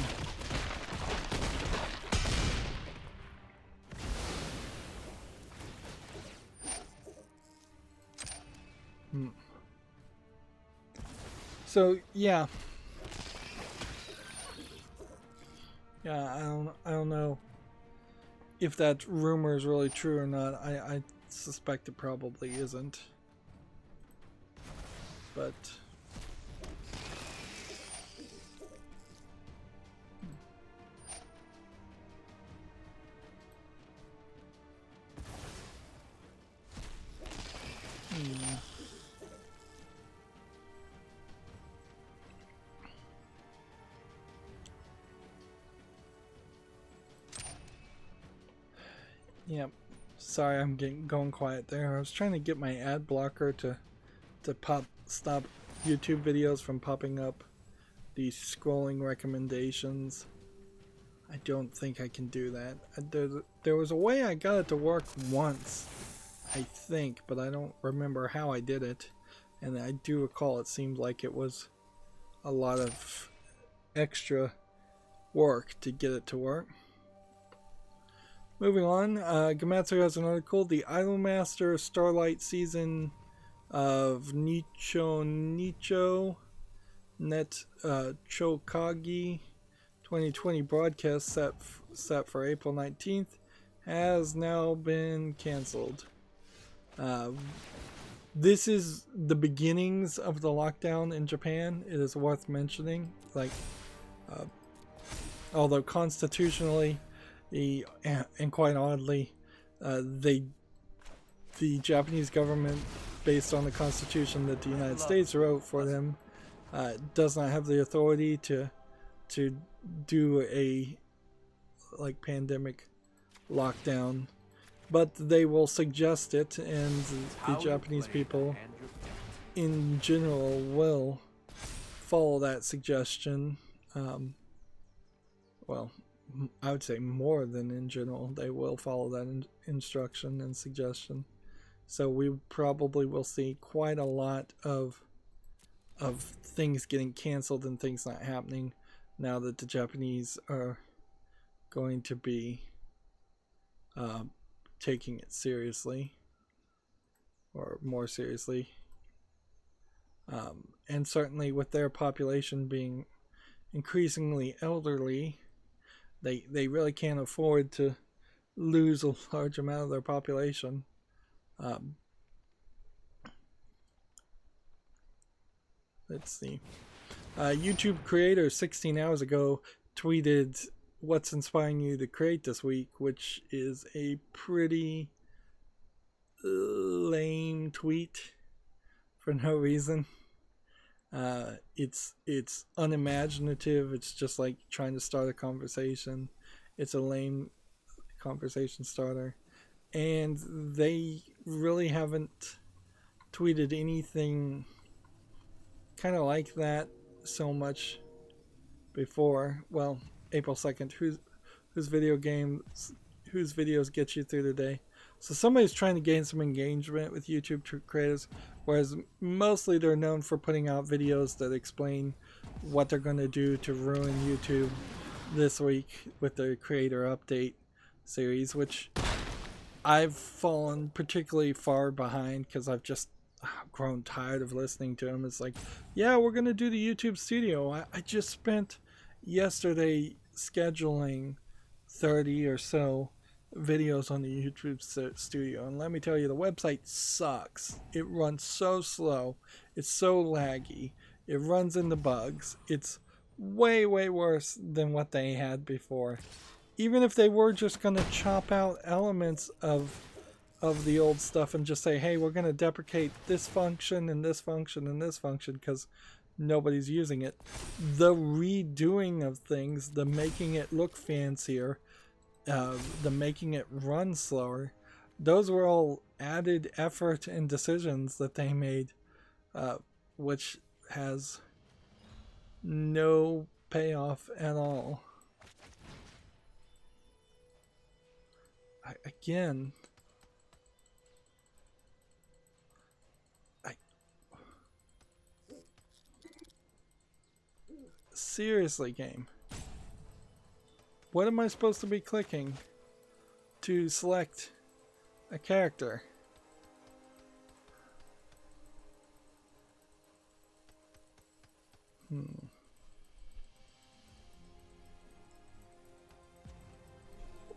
S1: So yeah, I don't know if that rumor is really true or not. I suspect it probably isn't, but yeah, sorry, I'm going quiet there. I was trying to get my ad blocker to stop YouTube videos from popping up these scrolling recommendations. I don't think I can do that. There was a way I got it to work once, I think, but I don't remember how I did it. And I do recall it seemed like it was a lot of extra work to get it to work. Moving on, Gamatsu has an article, The Idolmaster Starlight Season of Nicho Net Chokagi 2020 broadcast set for April 19th has now been cancelled. This is the beginnings of the lockdown in Japan. It is worth mentioning. Like, although constitutionally, and quite oddly, the Japanese government, based on the constitution that the United States wrote for them, does not have the authority to do a pandemic lockdown, but they will suggest it, and the Japanese people in general will follow that suggestion. Well, I would say more than in general, they will follow that instruction and suggestion. So we probably will see quite a lot of things getting canceled and things not happening now that the Japanese are going to be taking it seriously, or more seriously. And certainly with their population being increasingly elderly, they really can't afford to lose a large amount of their population. Let's see. YouTube creator 16 hours ago tweeted, "What's inspiring you to create this week?" which is a pretty lame tweet for no reason. It's unimaginative. It's just like trying to start a conversation. It's a lame conversation starter, and they really haven't tweeted anything kind of like that so much before. Well, April 2nd, whose videos get you through the day. So somebody's trying to gain some engagement with YouTube creators, whereas mostly they're known for putting out videos that explain what they're going to do to ruin YouTube this week with their creator update series, which I've fallen particularly far behind because I've just grown tired of listening to them. It's like, yeah, we're going to do the YouTube studio. I just spent yesterday scheduling 30 or so videos on the YouTube studio, and let me tell you, the website sucks. It runs so slow, it's so laggy, it runs into bugs. It's way worse than what they had before. Even if they were just going to chop out elements of the old stuff and just say, hey, we're going to deprecate this function and this function and this function because nobody's using it, the redoing of things, the making it look fancier, the making it run slower, those were all added effort and decisions that they made, which has no payoff at all. Again, seriously, game. What am I supposed to be clicking to select a character?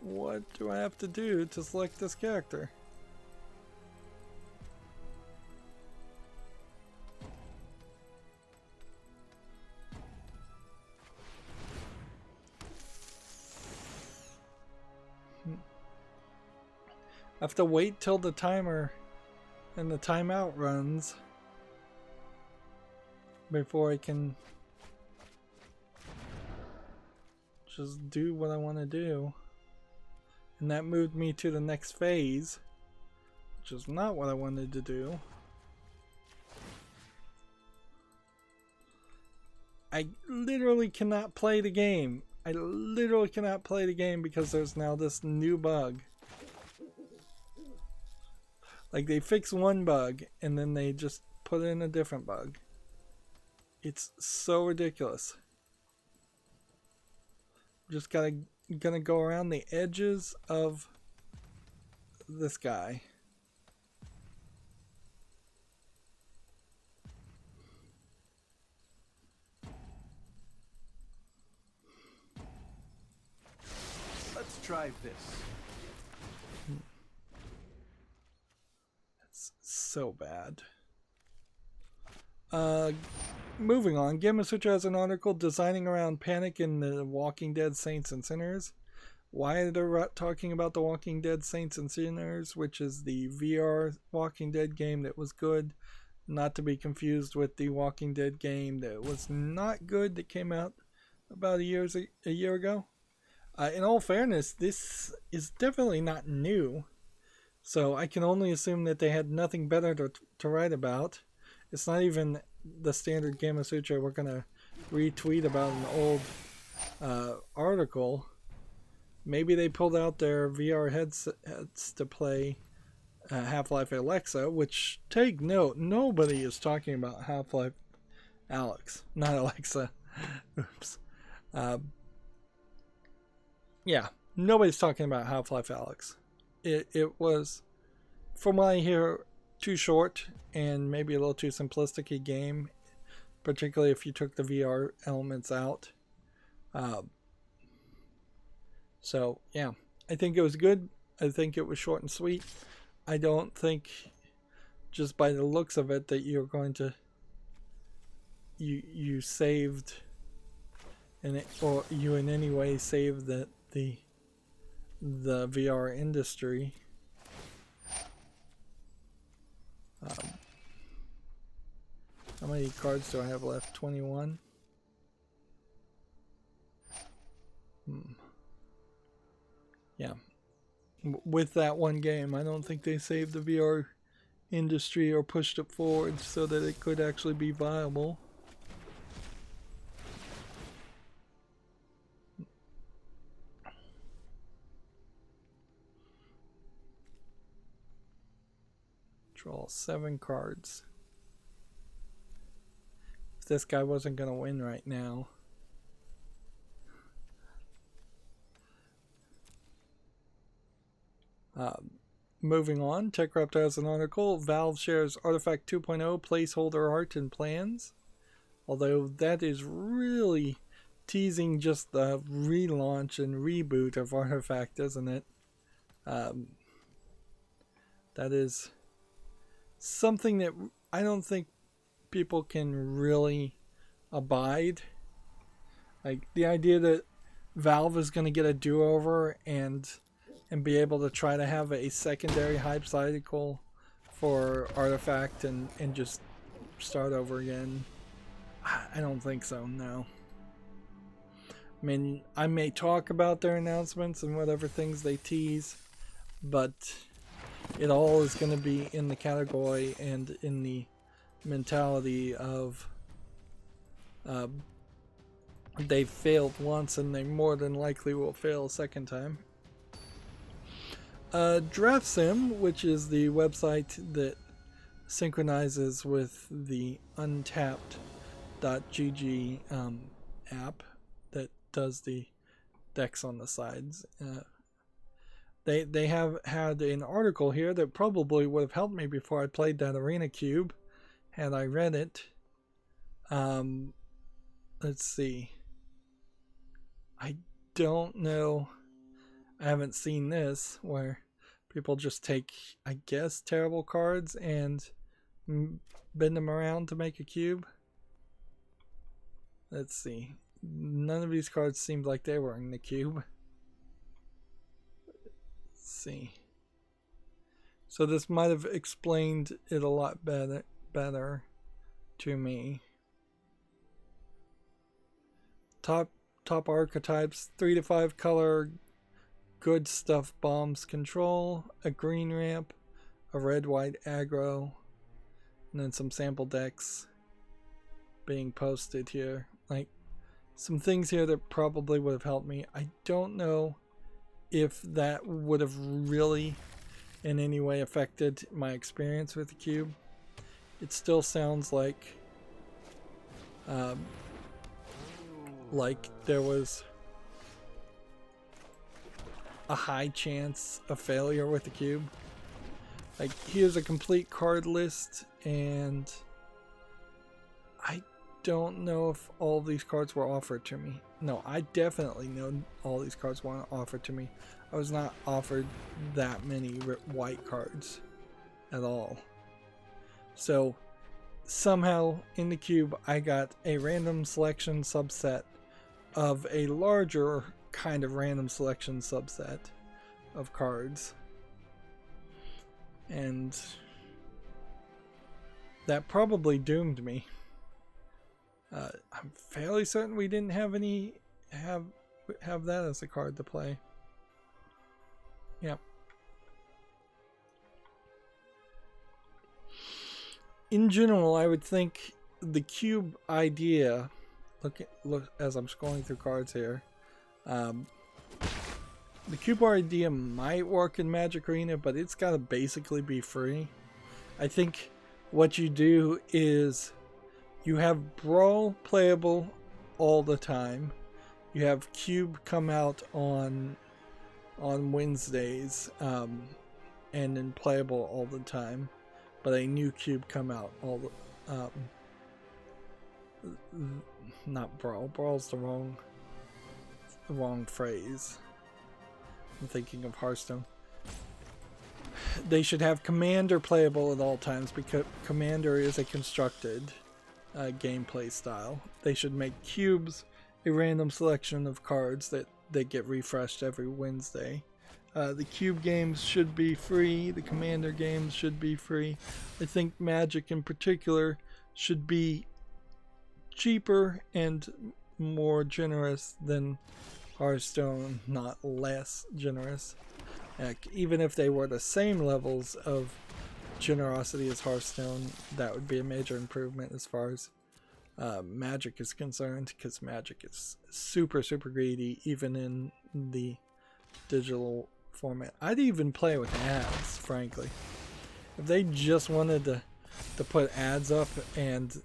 S1: What do I have to do to select this character? I have to wait till the timer and the timeout runs before I can just do what I want to do. And that moved me to the next phase, which is not what I wanted to do. I literally cannot play the game. I literally cannot play the game because there's now this new bug. Like, they fix one bug and then they just put in a different bug. It's so ridiculous. Just gonna go around the edges of this guy.
S2: Let's try this.
S1: It's so bad. Moving on, Gamma Sutra has an article designing around panic in the Walking Dead Saints and Sinners. Why they're talking about the Walking Dead Saints and Sinners, which is the VR Walking Dead game that was good, not to be confused with the Walking Dead game that was not good that came out about a year ago. In all fairness, this is definitely not new, so I can only assume that they had nothing better to write about. It's not even the standard Gamma Sutra. We're going to retweet about an old article. Maybe they pulled out their VR headsets to play Half-Life Alexa, which, take note, nobody is talking about Half-Life Alex. Not Alexa. Oops. Yeah, nobody's talking about Half-Life Alex. It was, from what I hear, too short and maybe a little too simplistic a game, particularly if you took the VR elements out. So yeah, I think it was good. I think it was short and sweet. I don't think, just by the looks of it, that you're going to you saved or you in any way saved the VR industry. How many cards do I have left? 21. Yeah. With that one game, I don't think they saved the VR industry or pushed it forward so that it could actually be viable. Draw 7 cards. If this guy wasn't going to win right now. Moving on, TechRaptor has an article. Valve shares Artifact 2.0 placeholder art and plans. Although that is really teasing just the relaunch and reboot of Artifact, isn't it? That is something that I don't think people can really abide. Like, the idea that Valve is going to get a do-over and be able to try to have a secondary hype cycle for Artifact and just start over again. I don't think so, no. I mean, I may talk about their announcements and whatever things they tease, but it all is going to be in the category and in the mentality of they failed once and they more than likely will fail a second time. DraftSim, which is the website that synchronizes with the untapped.gg app that does the decks on the sides. They have had an article here that probably would have helped me before I played that Arena Cube had I read it. Let's see. I don't know. I haven't seen this where people just take, I guess, terrible cards and bend them around to make a cube. Let's see. None of these cards seemed like they were in the cube. Let's see. So this might have explained it a lot better to me. Top archetypes: 3 to 5 color, good stuff bombs control, a green ramp, a red white aggro, and then some sample decks being posted here. Like some things here that probably would have helped me. I don't know if that would have really in any way affected my experience with the cube. It still sounds like there was a high chance of failure with the cube. Like, here's a complete card list, and I don't know if all these cards were offered to me. No, I definitely know all these cards weren't offered to me. I was not offered that many white cards at all. So somehow in the cube I got a random selection subset of a larger kind of random selection subset of cards, and that probably doomed me. I'm fairly certain we didn't have that as a card to play. Yep. In general, I would think the cube idea, look as I'm scrolling through cards here, the cube idea might work in Magic Arena, but it's got to basically be free. I think what you do is you have Brawl playable all the time. You have Cube come out on Wednesdays, and then playable all the time. But a new cube come out all the not Brawl. Brawl's the wrong phrase. I'm thinking of Hearthstone. They should have Commander playable at all times because Commander is a constructed gameplay style. They should make cubes a random selection of cards that get refreshed every Wednesday. The cube games should be free. The Commander games should be free. I think Magic in particular should be cheaper and more generous than Hearthstone, not less generous. Heck, even if they were the same levels of generosity as Hearthstone, that would be a major improvement as far as Magic is concerned, because Magic is super greedy even in the digital format. I'd even play with ads, frankly. If they just wanted to put ads up and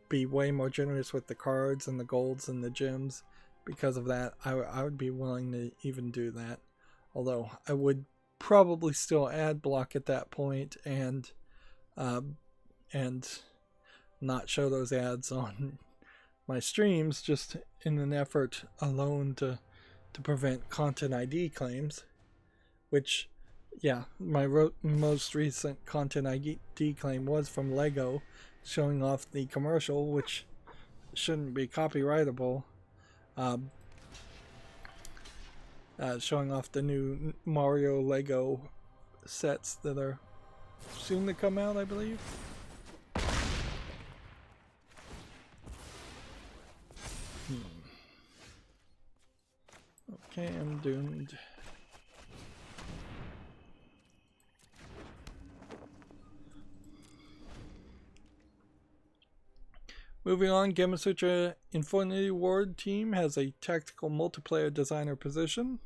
S1: be way more generous with the cards and the golds and the gems, because of that, I would be willing to even do that. Although I would probably still ad block at that point and not show those ads on my streams, just in an effort alone to prevent content ID claims. Which, yeah, my most recent content ID claim was from Lego, showing off the commercial, which shouldn't be copyrightable, showing off the new Mario Lego sets that are soon to come out, I believe. Okay, I'm doomed. Moving on, Gamasutra Infinity Ward team has a tactical multiplayer designer position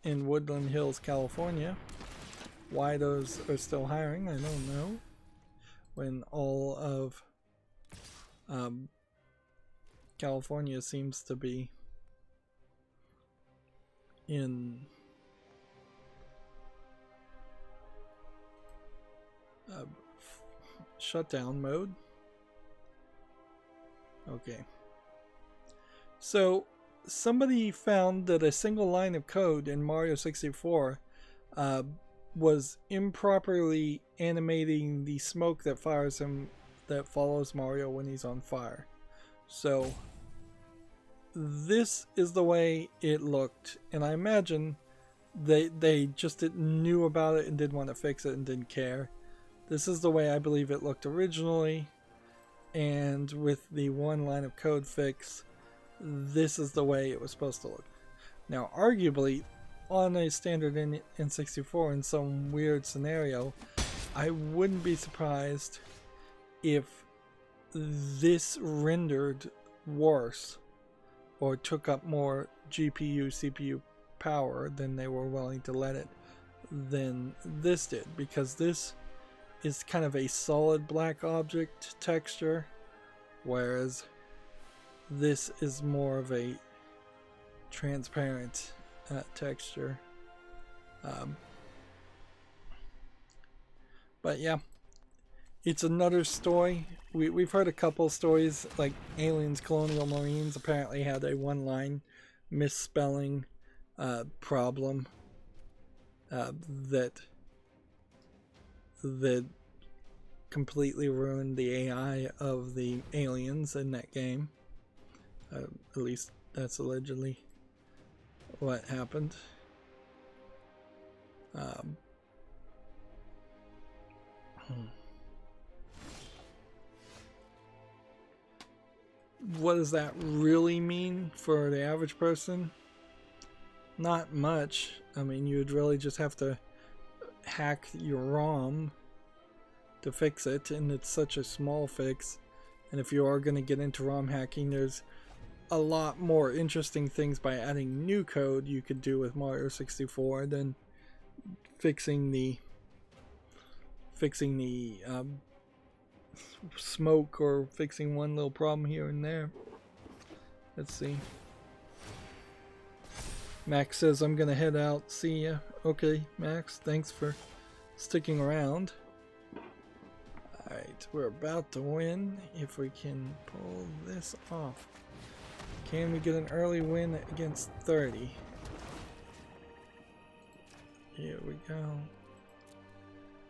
S1: in Woodland Hills, California. Why those are still hiring, I don't know. When all of California seems to be in shutdown mode. Okay. So somebody found that a single line of code in Mario 64 was improperly animating the smoke that follows Mario when he's on fire. So this is the way it looked, and I imagine they just knew about it and didn't want to fix it and didn't care. This is the way I believe it looked originally, and with the one line of code fix, this is the way it was supposed to look. Now, arguably, on a standard N64 in some weird scenario, I wouldn't be surprised if this rendered worse or took up more GPU, CPU power than they were willing to let it than this did, because this is kind of a solid black object texture, whereas this is more of a transparent texture. But yeah, it's another story. We've heard a couple stories, like Aliens Colonial Marines apparently had a one-line misspelling problem that completely ruined the AI of the aliens in that game. At least that's allegedly what happened. What does that really mean for the average person? Not much. I mean, you'd really just have to hack your ROM to fix it, and it's such a small fix. And if you are going to get into ROM hacking, there's a lot more interesting things by adding new code you could do with Mario 64 than fixing the smoke or fixing one little problem here and there. Let's see. Max says, I'm gonna head out. See ya. Okay, Max, thanks for sticking around. Alright, we're about to win if we can pull this off. Can we get an early win against 30? Here we go.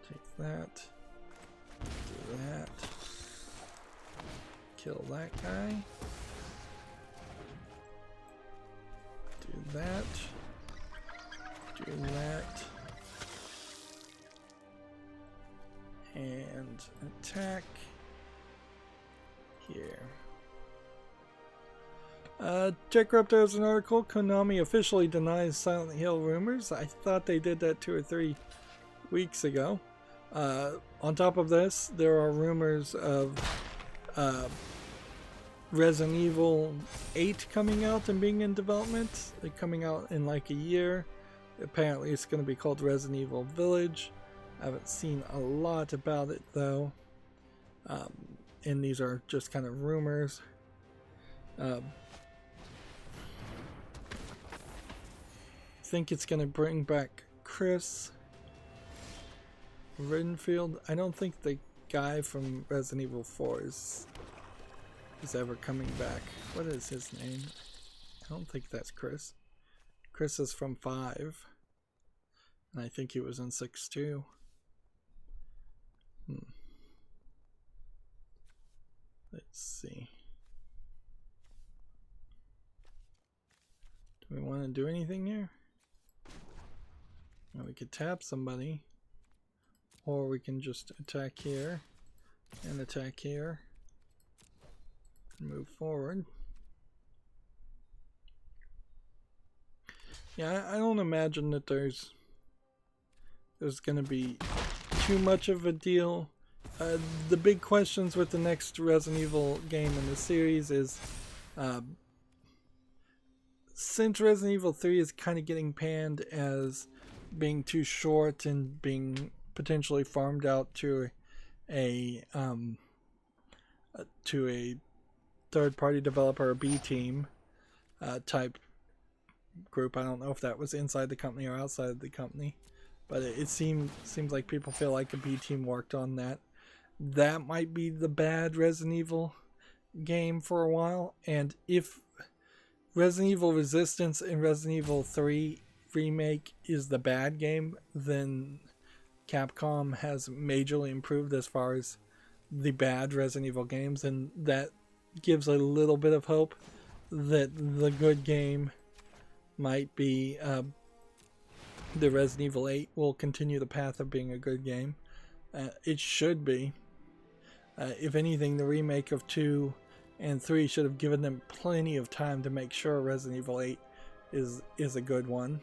S1: Take that. Do that. Kill that guy. Do that. Do that. And attack here. TechRaptor has an article. Konami officially denies Silent Hill rumors. I thought they did that 2 or 3 weeks ago. On top of this, there are rumors of Resident Evil 8 coming out and being in development. They're coming out in like a year. Apparently it's going to be called Resident Evil Village. I haven't seen a lot about it though. And these are just kind of rumors. I think it's going to bring back Chris Redfield. I don't think the guy from Resident Evil 4 is ever coming back. What is his name? I don't think that's Chris. Chris is from 5. And I think he was in 6 too. Let's see. Do we want to do anything here? Well, we could tap somebody. Or we can just attack here. And attack here. And move forward. Yeah, I don't imagine that there's going to be too much of a deal The big questions with the next Resident Evil game in the series is, since Resident Evil 3 is kind of getting panned as being too short and being potentially farmed out to a third-party developer, a B team type group. I don't know if that was inside the company or outside of the company, but it seems like people feel like a B team worked on that. That might be the bad Resident Evil game for a while, and if Resident Evil Resistance and Resident Evil 3 Remake is the bad game, then Capcom has majorly improved as far as the bad Resident Evil games, and that gives a little bit of hope that the good game might be the Resident Evil 8 will continue the path of being a good game. It should be. If anything, the remake of 2 and 3 should have given them plenty of time to make sure Resident Evil 8 is a good one.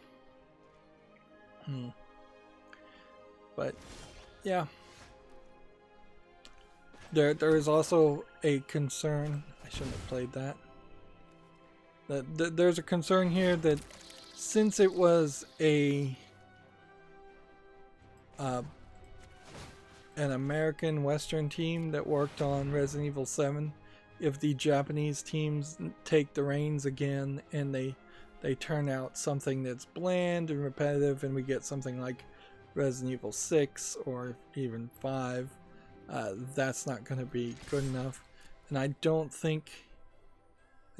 S1: But yeah, there is also a concern. I shouldn't have played that. There's a concern here that since it was an American Western team that worked on Resident Evil 7, if the Japanese teams take the reins again and they turn out something that's bland and repetitive, and we get something like Resident Evil 6 or even 5, that's not going to be good enough. And I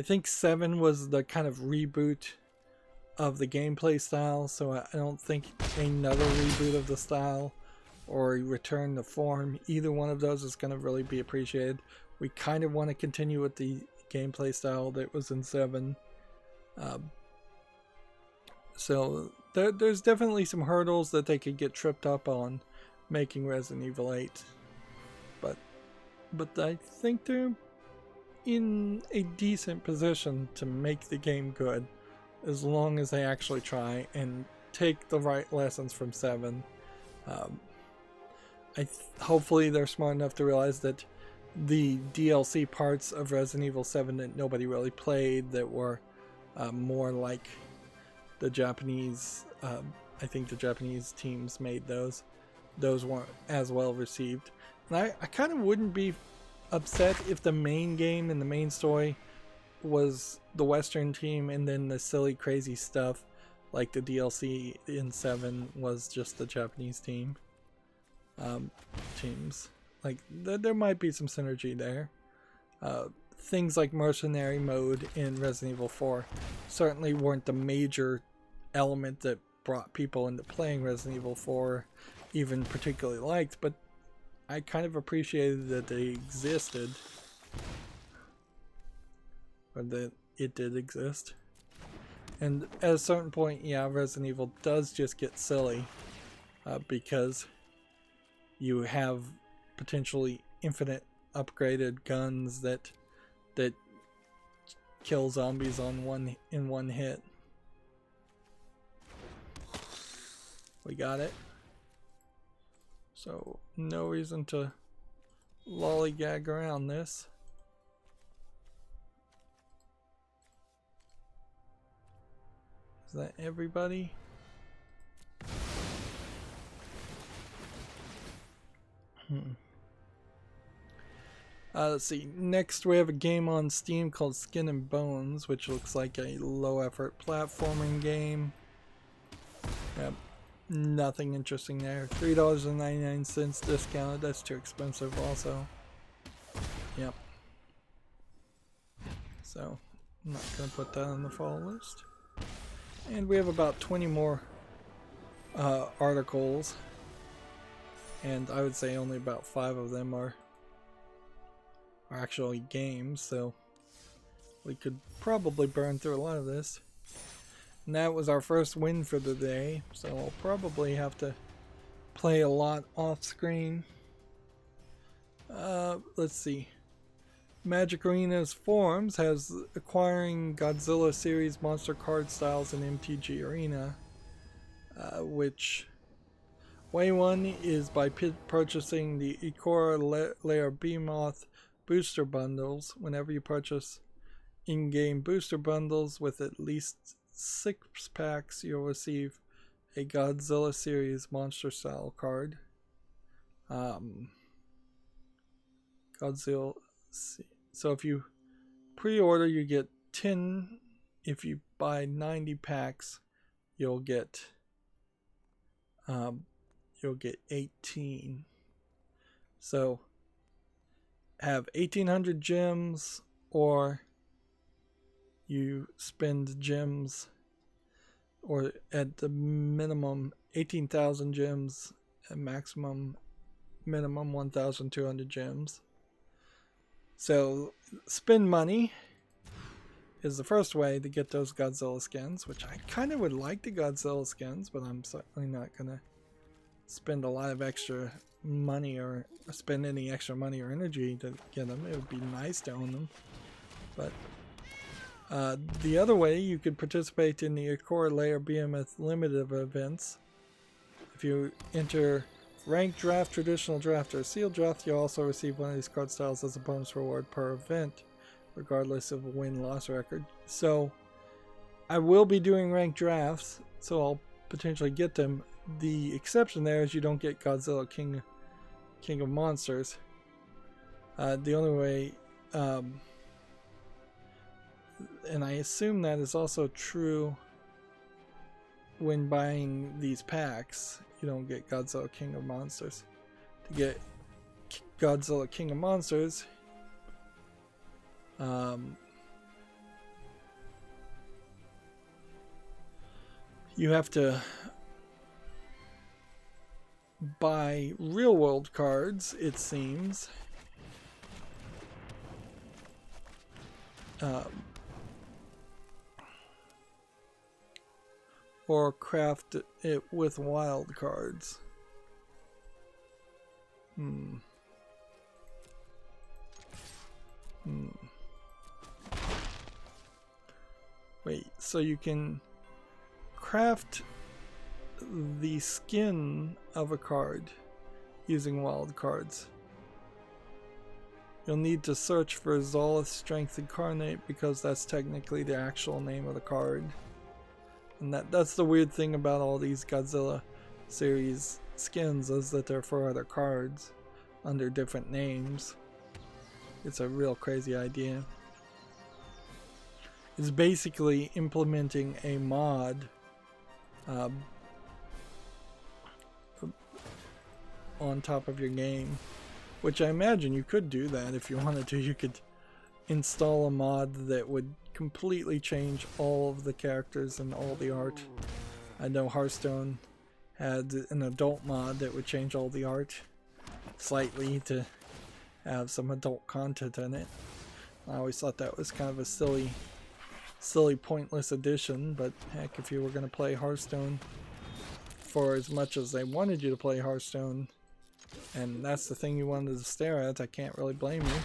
S1: think 7 was the kind of reboot of the gameplay style, so I don't think another reboot of the style or a return to form, either one of those is going to really be appreciated. We kind of want to continue with the gameplay style that was in 7. So there's definitely some hurdles that they could get tripped up on making Resident Evil 8. But I think they're in a decent position to make the game good, as long as they actually try and take the right lessons from 7. Hopefully they're smart enough to realize that the DLC parts of Resident Evil 7 that nobody really played, that were more like the Japanese, I think the Japanese teams made those weren't as well received. And I kind of wouldn't be upset if the main game and the main story was the Western team, and then the silly crazy stuff like the DLC in 7 was just the Japanese teams. Like there might be some synergy there. Things like mercenary mode in Resident Evil 4 certainly weren't the major element that brought people into playing Resident Evil 4 even particularly liked, but I kind of appreciated that they existed, or that it did exist. And at a certain point, yeah, Resident Evil does just get silly, because you have potentially infinite upgraded guns that kill zombies in one hit. We got it. So no reason to lollygag around this. Is that everybody? Let's see. Next we have a game on Steam called Skin and Bones, which looks like a low effort platforming game. Yep. Nothing interesting there. $3.99 discounted. That's too expensive also. Yep. So I'm not going to put that on the fall list. And we have about 20 more articles. And I would say only about 5 of them are actually games, so we could probably burn through a lot of this. And that was our first win for the day, so I'll probably have to play a lot off screen. Let's see. Magic Arena's forums has acquiring Godzilla series monster card styles in MTG Arena, which Way one is by purchasing the Ikora Layer Behemoth booster bundles. Whenever you purchase in-game booster bundles with at least 6 packs, you'll receive a Godzilla series monster style card. Godzilla. So if you pre-order, you get 10. If you buy 90 packs, you'll get 18. So have 1,800 gems, or you spend gems, or at the minimum 18,000 gems, at minimum 1,200 gems. So spend money is the first way to get those Godzilla skins, which I kind of would like the Godzilla skins, but I'm certainly not gonna spend a lot of extra money or spend any extra money or energy to get them. It would be nice to own them. But the other way, you could participate in the Ikora Layer Behemoth limited events. If you enter Ranked Draft, Traditional Draft, or Sealed Draft, you'll also receive one of these card styles as a bonus reward per event, regardless of a win-loss record. So I will be doing ranked drafts, so I'll potentially get them. The exception there is you don't get Godzilla King of Monsters. The only way, and I assume that is also true when buying these packs, you don't get Godzilla King of Monsters. To get Godzilla King of Monsters, you have to buy real world cards, it seems. Or craft it with wild cards. Wait, so you can craft the skin of a card using wild cards. You'll need to search for Zolith Strength Incarnate because that's technically the actual name of the card. And that's the weird thing about all these Godzilla series skins, is that they're for other cards under different names. It's a real crazy idea. It's basically implementing a mod on top of your game, which I imagine you could do that if you wanted to. You could install a mod that would completely change all of the characters and all the art. I know Hearthstone had an adult mod that would change all the art slightly to have some adult content in it. I always thought that was kind of a silly pointless addition, but heck, if you were going to play Hearthstone for as much as they wanted you to play Hearthstone, and that's the thing you wanted to stare at, I can't really blame you.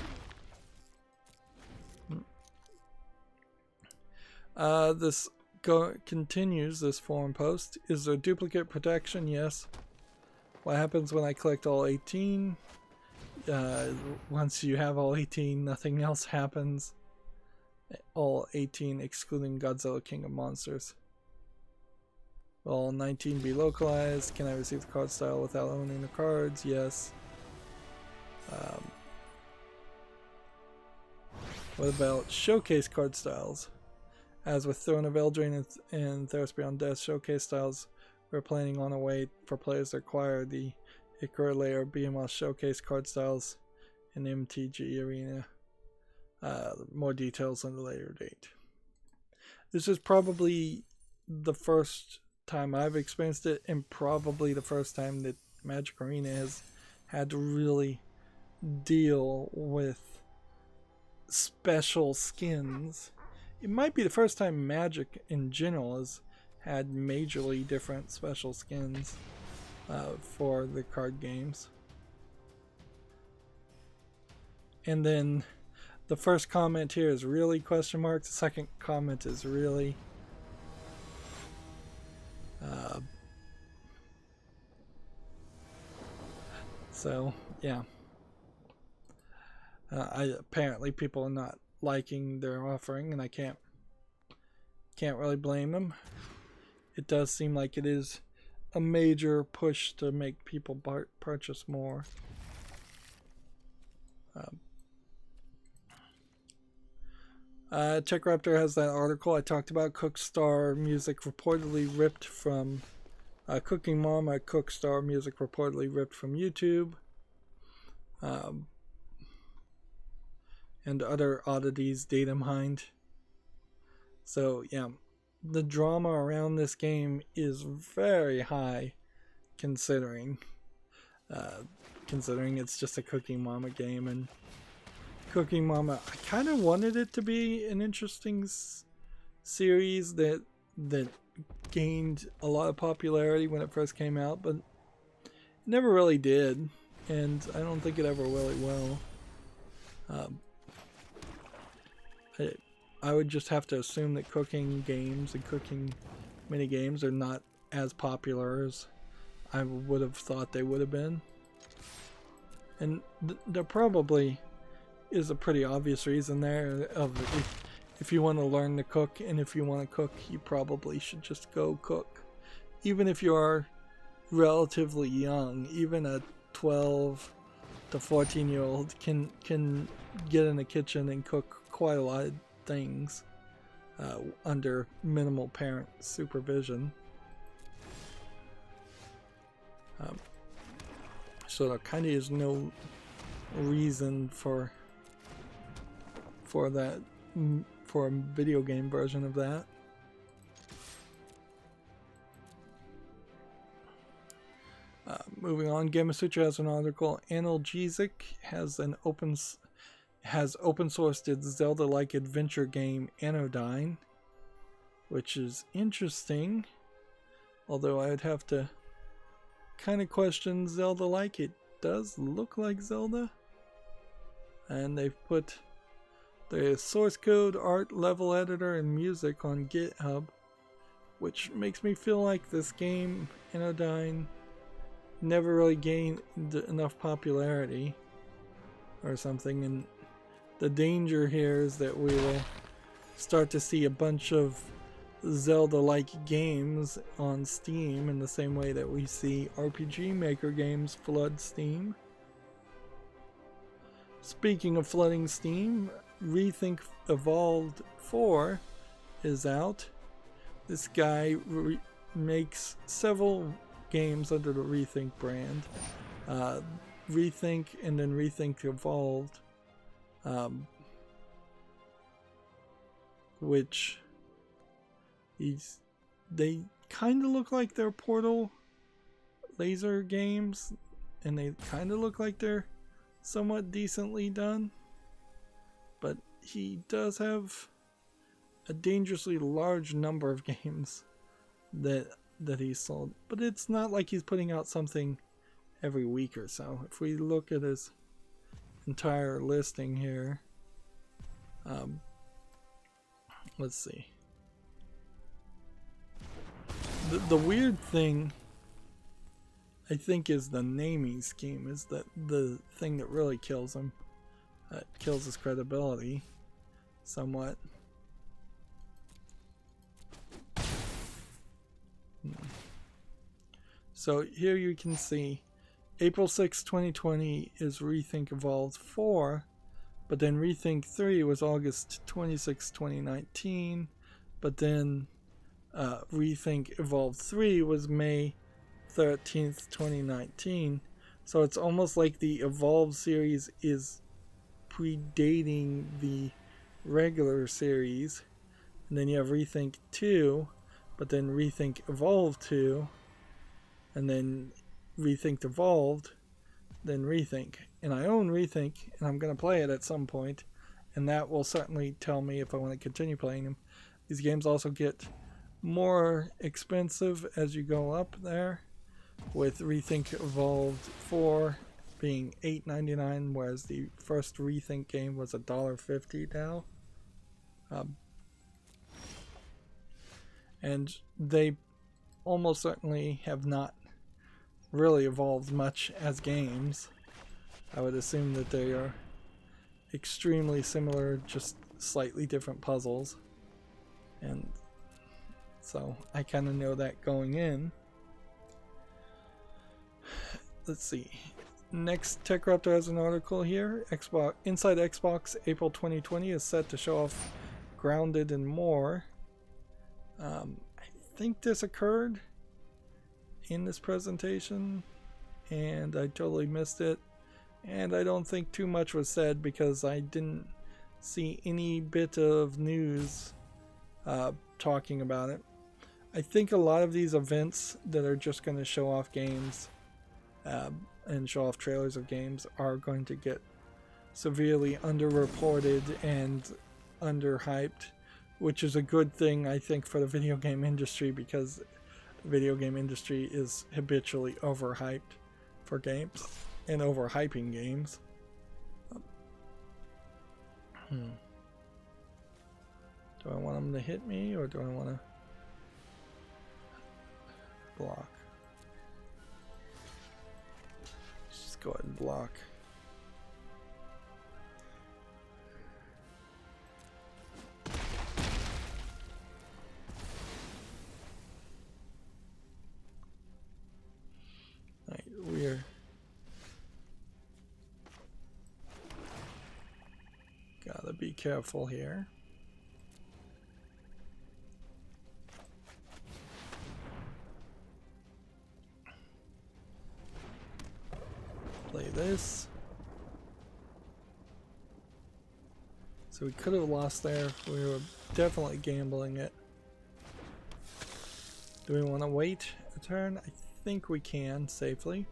S1: This continues, this forum post. Is there duplicate protection? Yes. What happens when I collect all 18? Once you have all 18, nothing else happens. All 18 excluding Godzilla King of Monsters. Will all 19 be localized? Can I receive the card style without owning the cards? Yes. What about showcase card styles? As with Throne of Eldraine and Theros Beyond Death showcase styles, we're planning on a way for players to acquire the Ikora Layer Behemoth showcase card styles in MTG Arena. More details on the later date. This is probably the first time I've experienced it, and probably the first time that Magic Arena has had to really deal with special skins. It might be the first time Magic in general has had majorly different special skins for the card games. And then the first comment here is really question mark. The second comment is really So yeah, apparently people are not liking their offering, and I can't really blame them. It does seem like it is a major push to make people purchase more. Tech Raptor has that article I talked about. Cookstar music reportedly ripped from Cooking Mama. Cookstar music reportedly ripped from YouTube. And other oddities data mined. So yeah, the drama around this game is very high, considering it's just a Cooking Mama game. And Cooking Mama, I kind of wanted it to be an interesting series that gained a lot of popularity when it first came out, but it never really did, and I don't think it ever really will. I would just have to assume that cooking games and cooking mini games are not as popular as I would have thought they would have been, and there probably is a pretty obvious reason there of if you want to learn to cook, and if you want to cook, you probably should just go cook. Even if you are relatively young, even a 12 to 14-year-old can get in the kitchen and cook quite a lot of things under minimal parent supervision. So there kind of is no reason for that, for a video game version of that. Moving on, Gamasutra has an article. Analgesic has open sourced its Zelda-like adventure game Anodyne, which is interesting. Although I'd have to kind of question Zelda-like. It does look like Zelda, and they've put the source code, art, level editor, and music on GitHub, which makes me feel like this game, Anodyne, never really gained enough popularity or something, and the danger here is that we will start to see a bunch of Zelda-like games on Steam in the same way that we see RPG Maker games flood Steam. Speaking of flooding Steam, Rethink Evolved 4 is out. This guy makes several games under the Rethink brand. Rethink and then Rethink Evolved, which they kind of look like they're Portal laser games, and they kind of look like they're somewhat decently done, but he does have a dangerously large number of games that he's sold, but it's not like he's putting out something every week or so. If we look at his entire listing here, let's see. The weird thing, I think, is the naming scheme is that the thing that really kills him. Kills his credibility somewhat. So here you can see April 6, 2020 is Rethink Evolved 4, but then Rethink 3 was August 26, 2019, but then Rethink Evolved 3 was May 13th, 2019. So it's almost like the Evolved series is predating the regular series. And then you have Rethink 2, but then Rethink Evolved 2, and then Rethink Evolved, then Rethink. And I own Rethink, and I'm going to play it at some point, and that will certainly tell me if I want to continue playing them. These games also get more expensive as you go up there, with Rethink Evolved 4 being $8.99, whereas the first Rethink game was $1.50 now. And they almost certainly have not really evolved much as games. I would assume that they are extremely similar, just slightly different puzzles. And so I kind of know that going in. Let's see. Next, TechRaptor has an article here. Xbox Inside Xbox April 2020 is set to show off Grounded and more. I think this occurred in this presentation, and I totally missed it. And I don't think too much was said because I didn't see any bit of news talking about it. I think a lot of these events that are just going to show off games and show off trailers of games are going to get severely underreported and underhyped, which is a good thing, I think, for the video game industry, because the video game industry is habitually overhyped for games and overhyping games. Do I want them to hit me, or do I want to block? Let's just go ahead and block. Alright, we're gotta be careful here. Play this. So we could have lost there. We were definitely gambling it. Do we want to wait a turn? I think we can safely.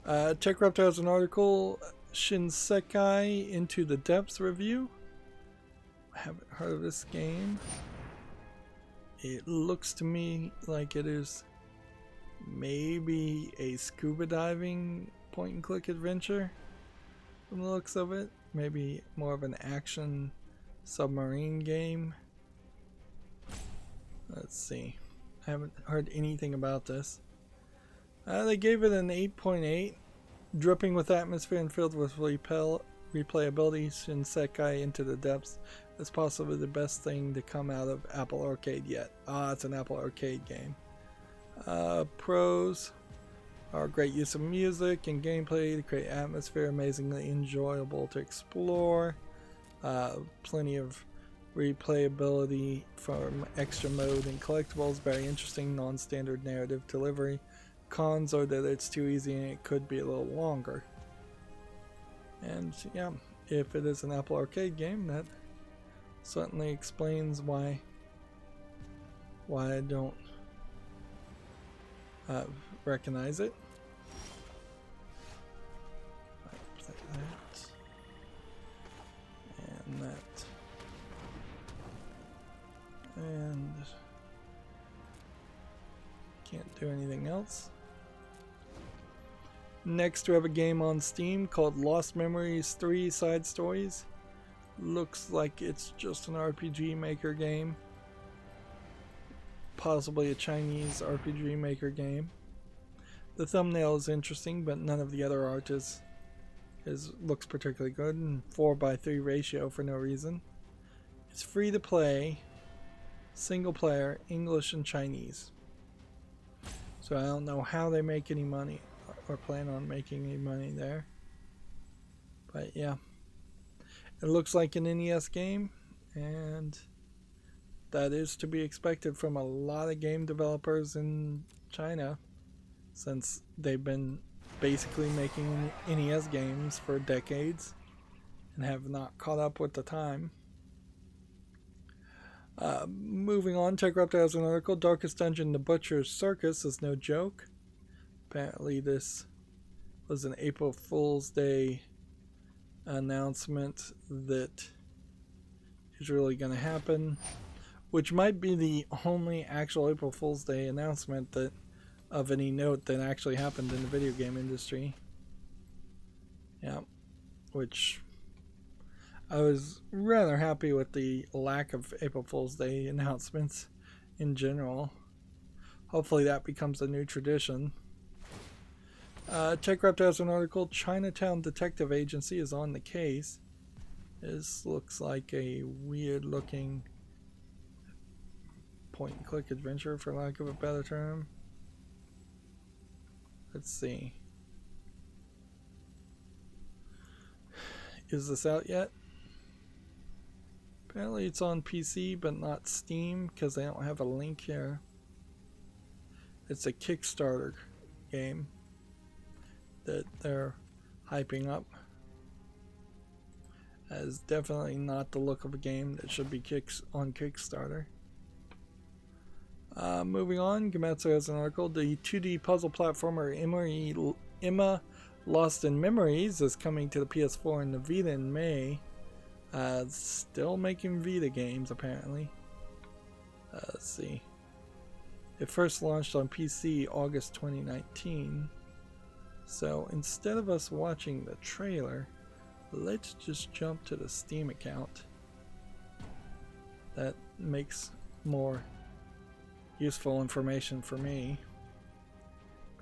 S1: TechRaptor has an article, Shinsekai Into the Depths review. I haven't heard of this game. It looks to me like it is maybe a scuba diving point and click adventure from the looks of it. Maybe more of an action submarine game. Let's see. I haven't heard anything about this. They gave it an 8.8, dripping with atmosphere and filled with replayability. Shinsekai Into the Depths is possibly the best thing to come out of Apple Arcade yet. It's an Apple Arcade game. Pros are great use of music and gameplay to create atmosphere, amazingly enjoyable to explore, plenty of replayability from extra mode and collectibles, very interesting non-standard narrative delivery. Cons are that it's too easy and it could be a little longer. And yeah, if it is an Apple Arcade game, that certainly explains why I don't recognize it. Play that and that, and can't do anything else. Next, we have a game on Steam called Lost Memories 3 Side Stories. Looks like it's just an RPG Maker game. Possibly a Chinese RPG Maker game. The thumbnail is interesting, but none of the other art looks particularly good, and 4:3 ratio for no reason. It's free to play, single player, English and Chinese. So I don't know how they make any money or plan on making any money there. But yeah, it looks like an NES game, and that is to be expected from a lot of game developers in China, since they've been basically making NES games for decades and have not caught up with the time. Moving on, TechRaptor has an article, Darkest Dungeon, The Butcher's Circus is no joke. Apparently this was an April Fool's Day announcement that is really going to happen, which might be the only actual April Fool's Day announcement that of any note that actually happened in the video game industry. Yeah, which I was rather happy with the lack of April Fool's Day announcements in general. Hopefully that becomes a new tradition. TechRaptor has an article, Chinatown Detective Agency is on the case. This looks like a weird looking point and click adventure, for lack of a better term. Let's see. Is this out yet? Apparently it's on PC but not Steam because they don't have a link here. It's a Kickstarter game that they're hyping up as definitely not the look of a game that should be on Kickstarter. Moving on, Gamatsu has an article. The 2D puzzle platformer Emma Lost in Memories is coming to the PS4 and the Vita in May. Still making Vita games apparently. Let's see. It first launched on PC August 2019. So instead of us watching the trailer, let's just jump to the Steam account. That makes more useful information for me.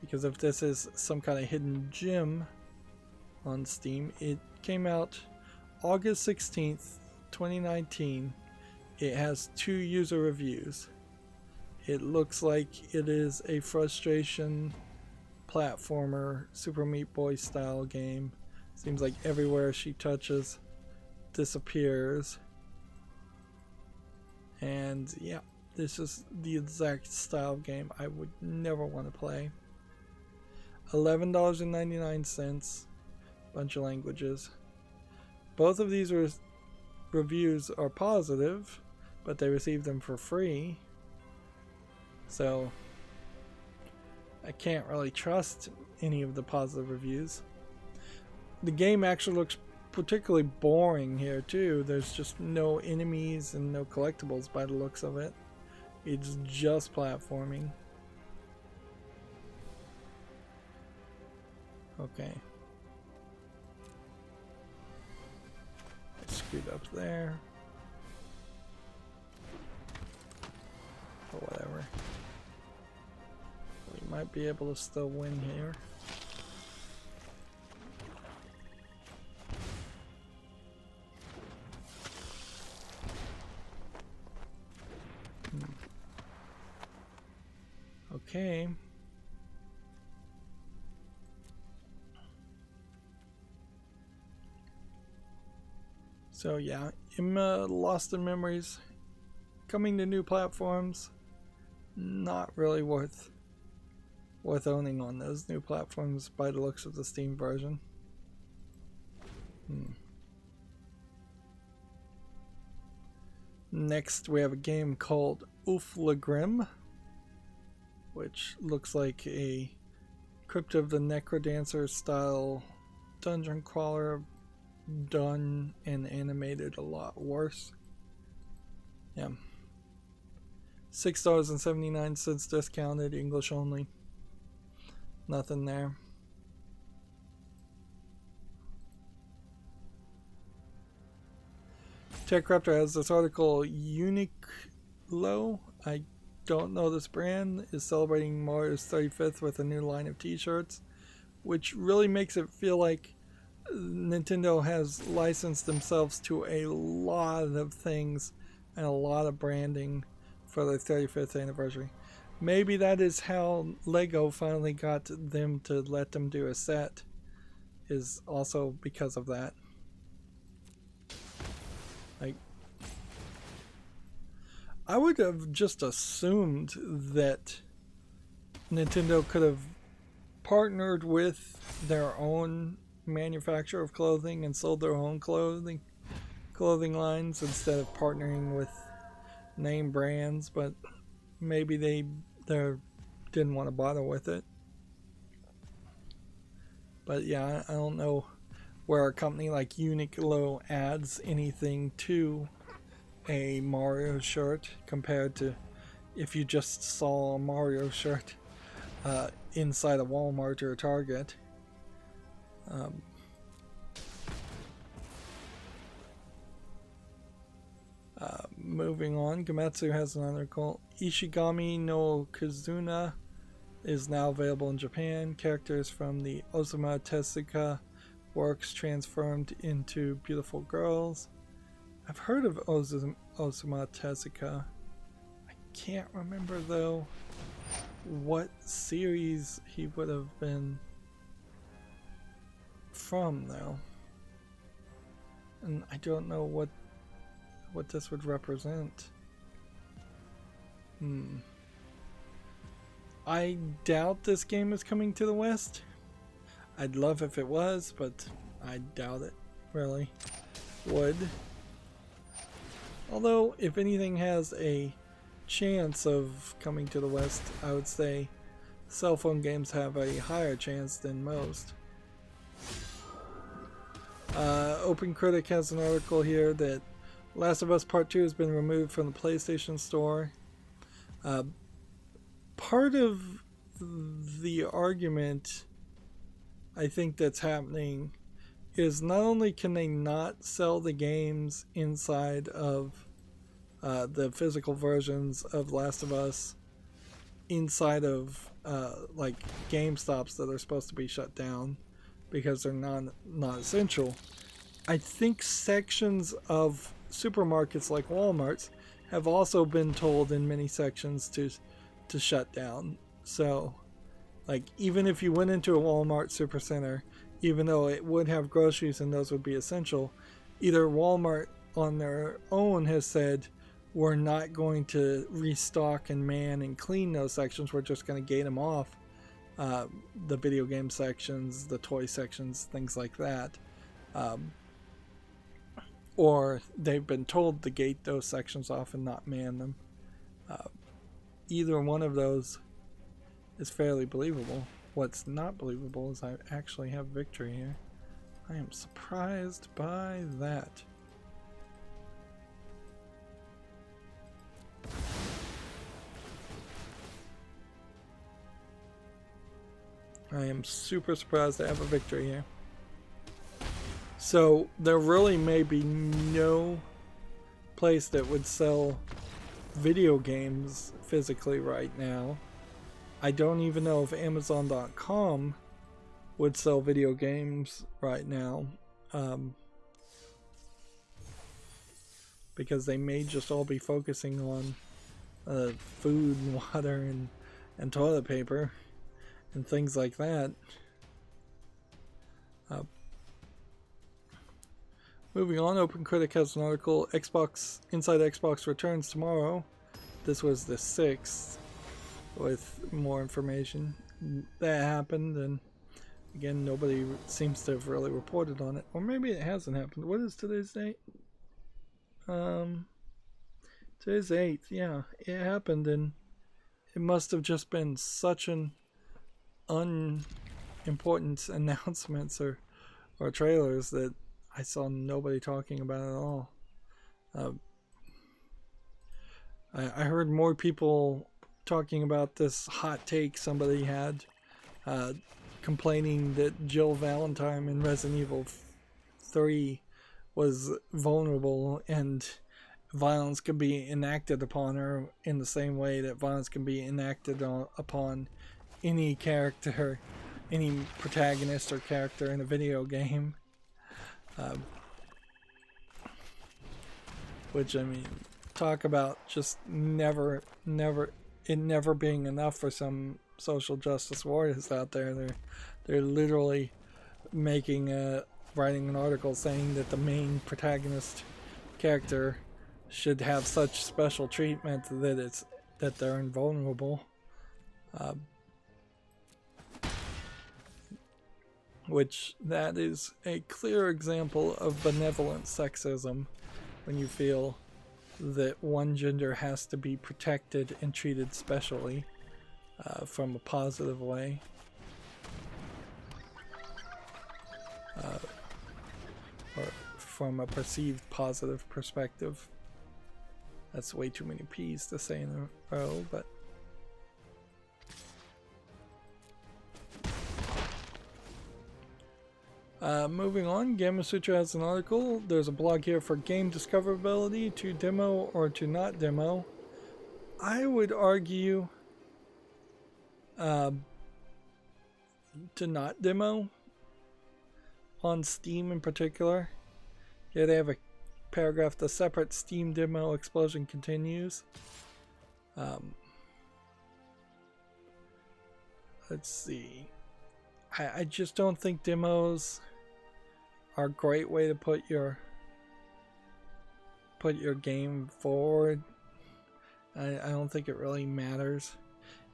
S1: Because if this is some kind of hidden gem on Steam, it came out August 16th, 2019. It has 2 user reviews. It looks like it is a frustration platformer, Super Meat Boy style game. Seems like everywhere she touches disappears. And yeah, this is the exact style of game I would never want to play. $11.99, bunch of languages. Both of these reviews are positive, but they received them for free. So I can't really trust any of the positive reviews. The game actually looks particularly boring here too. There's just no enemies and no collectibles by the looks of it. It's just platforming. Okay. I screwed up there. Or whatever. We might be able to still win here. Okay. So yeah, Emma Lost in Memories coming to new platforms. Not really worth owning on those new platforms by the looks of the Steam version. Next we have a game called Ulflegrim, which looks like a Crypt of the Necrodancer style dungeon crawler, done and animated a lot worse. Yeah. $6.79 discounted, English only. Nothing there. TechRaptor has this article, Uniqlo, I don't know this brand, is celebrating Mario's 35th with a new line of t-shirts, which really makes it feel like Nintendo has licensed themselves to a lot of things and a lot of branding for their 35th anniversary. Maybe that is how Lego finally got them to let them do a set, is also because of that. Like, I would have just assumed that Nintendo could have partnered with their own manufacturer of clothing and sold their own clothing lines instead of partnering with name brands, but maybe they didn't want to bother with it. But yeah, I don't know where a company like Uniqlo adds anything to a Mario shirt compared to if you just saw a Mario shirt inside a Walmart or a Target. Moving on, Gamatsu has an article. Ishigami no Kazuna is now available in Japan. Characters from the Osamu Tezuka works transformed into beautiful girls. I've heard of Osamu Tezuka. I can't remember though what series he would have been from though. And I don't know what this would represent. I doubt this game is coming to the West. I'd love if it was, but I doubt it, really. Would. Although, if anything has a chance of coming to the West, I would say cell phone games have a higher chance than most. OpenCritic has an article here that Last of Us Part 2 has been removed from the PlayStation Store. Part of the argument I think that's happening is not only can they not sell the games inside of the physical versions of Last of Us inside of like GameStops that are supposed to be shut down because they're not essential. I think sections of supermarkets like Walmart's have also been told in many sections to shut down. So like even if you went into a Walmart supercenter, even though it would have groceries and those would be essential, either Walmart on their own has said we're not going to restock and man and clean those sections, we're just going to gate them off, the video game sections, the toy sections, things like that. Or they've been told to gate those sections off and not man them. Either one of those is fairly believable. What's not believable is I actually have victory here. I am surprised by that. I am super surprised I have a victory here. So there really may be no place that would sell video games physically right now. I don't even know if Amazon.com would sell video games right now, because they may just all be focusing on food and water and toilet paper and things like that. Moving on, OpenCritic has an article. Inside Xbox returns tomorrow. This was the 6th with more information. That happened, and again, nobody seems to have really reported on it. Or maybe it hasn't happened. What is today's date? Today's 8th. Yeah, it happened, and it must have just been such an unimportant announcements or trailers that I saw nobody talking about it at all. I heard more people talking about this hot take somebody had, complaining that Jill Valentine in Resident Evil 3 was vulnerable and violence could be enacted upon her in the same way that violence can be enacted upon any character, any protagonist or character in a video game. Which, I mean, talk about just never being enough for some social justice warriors out there. They're literally writing an article saying that the main protagonist character should have such special treatment that they're invulnerable. Which that is a clear example of benevolent sexism, when you feel that one gender has to be protected and treated specially from a positive way. Or from a perceived positive perspective. That's way too many P's to say in a row, but Moving on, Gamma Sutra has an article. There's a blog here for game discoverability, to demo or to not demo. I would argue to not demo on Steam in particular. Here they have a paragraph, the separate Steam demo explosion continues. Let's see. I just don't think demos are a great way to put your game forward. I don't think it really matters.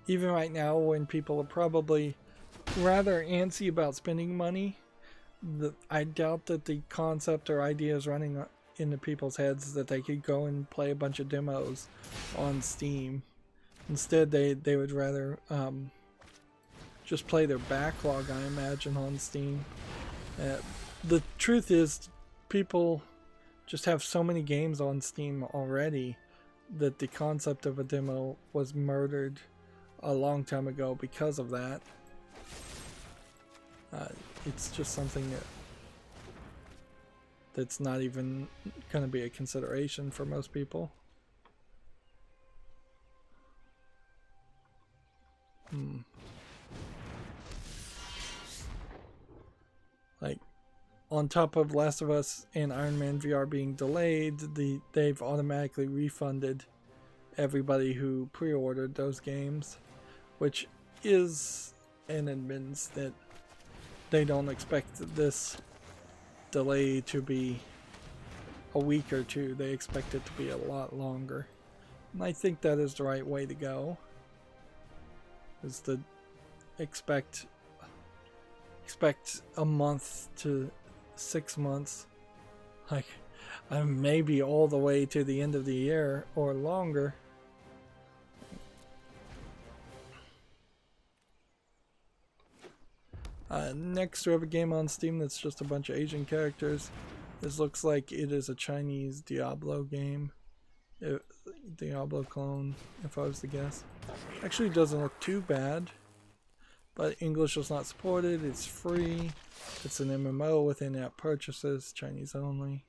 S1: Even right now, when people are probably rather antsy about spending money, I doubt that the concept or idea is running into people's heads that they could go and play a bunch of demos on Steam. Instead, they would rather just play their backlog, I imagine, on Steam. The truth is, people just have so many games on Steam already that the concept of a demo was murdered a long time ago because of that. It's just something that's not even going to be a consideration for most people. Like, on top of Last of Us and Iron Man VR being delayed, they've automatically refunded everybody who pre-ordered those games, which is an admittance that they don't expect this delay to be a week or two. They expect it to be a lot longer. And I think that is the right way to go, is to expect a month to 6 months, like maybe all the way to the end of the year or longer. Next we have a game on Steam that's just a bunch of Asian characters. This looks like it is a Chinese Diablo game. Diablo clone, if I was to guess. Actually doesn't look too bad, but English is not supported. It's free. It's an MMO with in-app purchases, Chinese only.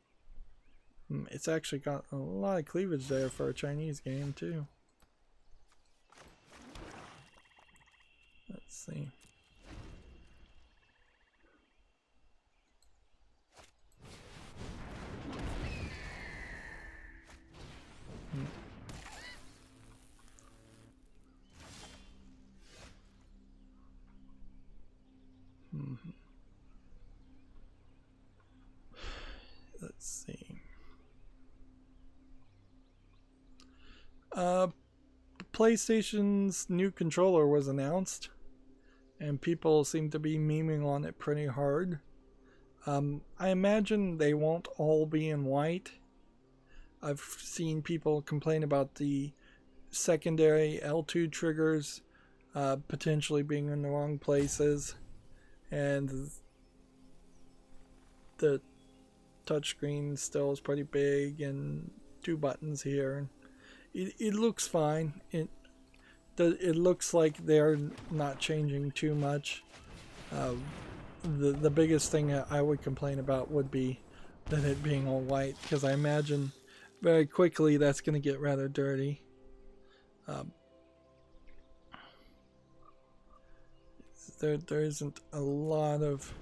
S1: It's actually got a lot of cleavage there for a Chinese game too. Let's see. Let's see. PlayStation's new controller was announced, and people seem to be memeing on it pretty hard. I imagine they won't all be in white. I've seen people complain about the secondary L2 triggers potentially being in the wrong places, and the touchscreen still is pretty big and 2 buttons here. It looks fine. It looks like they're not changing too much. The biggest thing I would complain about would be that it being all white, because I imagine very quickly that's going to get rather dirty. There isn't a lot of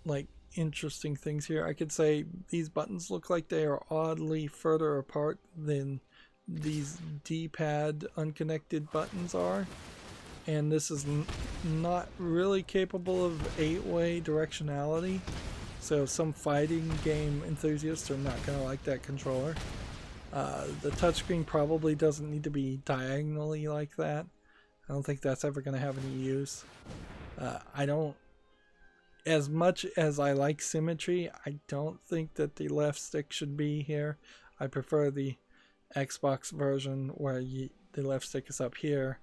S1: like interesting things here. I could say these buttons look like they are oddly further apart than these D-pad unconnected buttons are, and this is not really capable of 8-way directionality, so some fighting game enthusiasts are not going to like that controller. The touchscreen probably doesn't need to be diagonally like that. I don't think that's ever going to have any use. As much as I like symmetry, I don't think that the left stick should be here. I prefer the Xbox version where the left stick is up here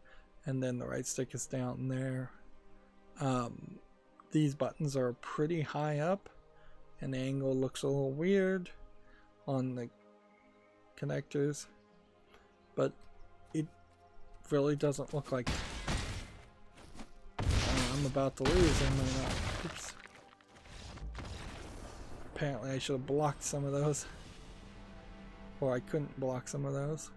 S1: and then the right stick is down there. These buttons are pretty high up and the angle looks a little weird on the connectors, but it really doesn't look like I'm about to lose, am I not? Oops. Apparently I should have blocked some of those. Or I couldn't block some of those.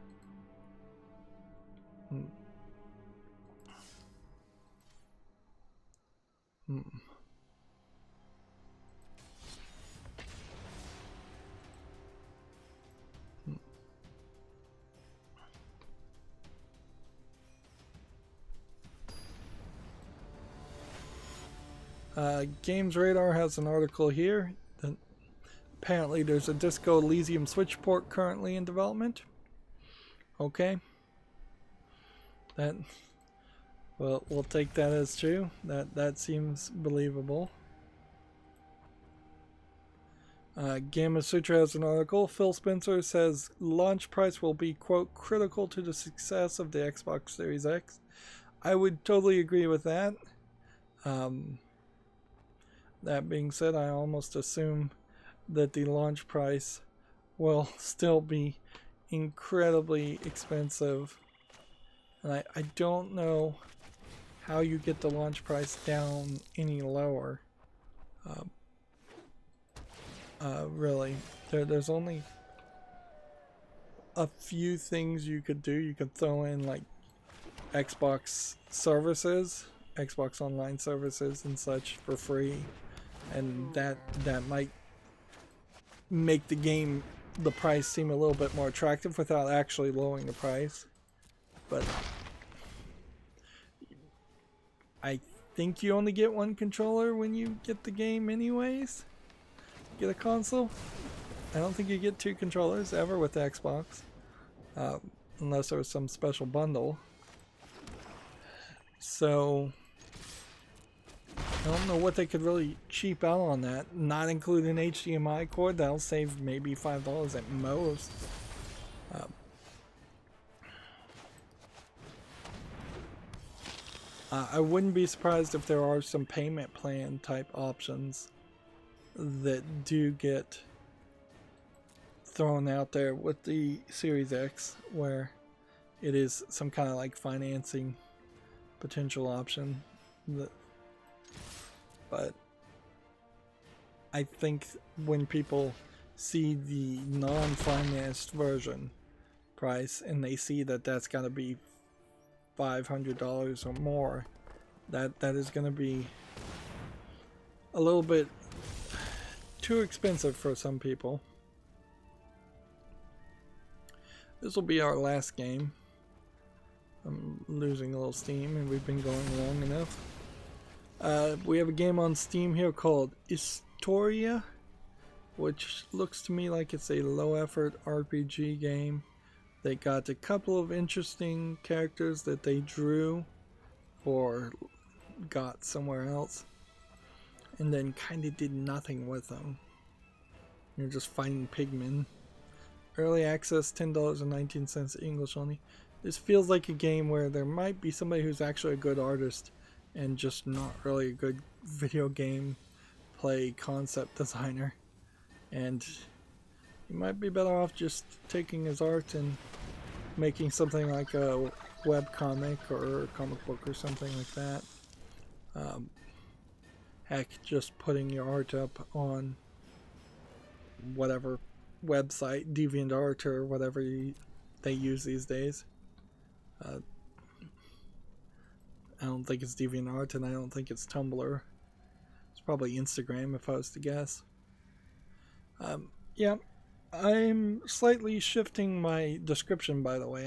S1: Games Radar has an article here that apparently there's a Disco Elysium Switch port currently in development. Okay. Well, we'll take that as true. That seems believable. Gamma Sutra has an article. Phil Spencer says launch price will be, quote, critical to the success of the Xbox Series X. I would totally agree with that. That being said, I almost assume that the launch price will still be incredibly expensive. And I don't know how you get the launch price down any lower. Really. There's only a few things you could do. You could throw in like Xbox services, Xbox Online services and such for free. And that might make the price seem a little bit more attractive without actually lowering the price. But I think you only get one controller when you get the game anyways. Get a console. I don't think you get two controllers ever with the Xbox. Unless there was some special bundle. So I don't know what they could really cheap out on that. Not include an HDMI cord. That'll save maybe $5 at most. I wouldn't be surprised if there are some payment plan type options that do get thrown out there with the Series X, where it is some kind of like financing potential option. But I think when people see the non-financed version price and they see that that's going to be $500 or more, that is going to be a little bit too expensive for some people. This will be our last game. I'm losing a little steam and we've been going long enough. We have a game on Steam here called Historia, which looks to me like it's a low-effort RPG game. They got a couple of interesting characters that they drew or got somewhere else, and then kind of did nothing with them. You're just fighting pigmen. Early access, $10.19 English only. This feels like a game where there might be somebody who's actually a good artist and just not really a good video game play concept designer, and you might be better off just taking his art and making something like a web comic or a comic book or something like that. Heck, just putting your art up on whatever website, DeviantArt or whatever they use these days. I don't think it's DeviantArt, and I don't think it's Tumblr. It's probably Instagram if I was to guess. Yeah, I'm slightly shifting my description, by the way.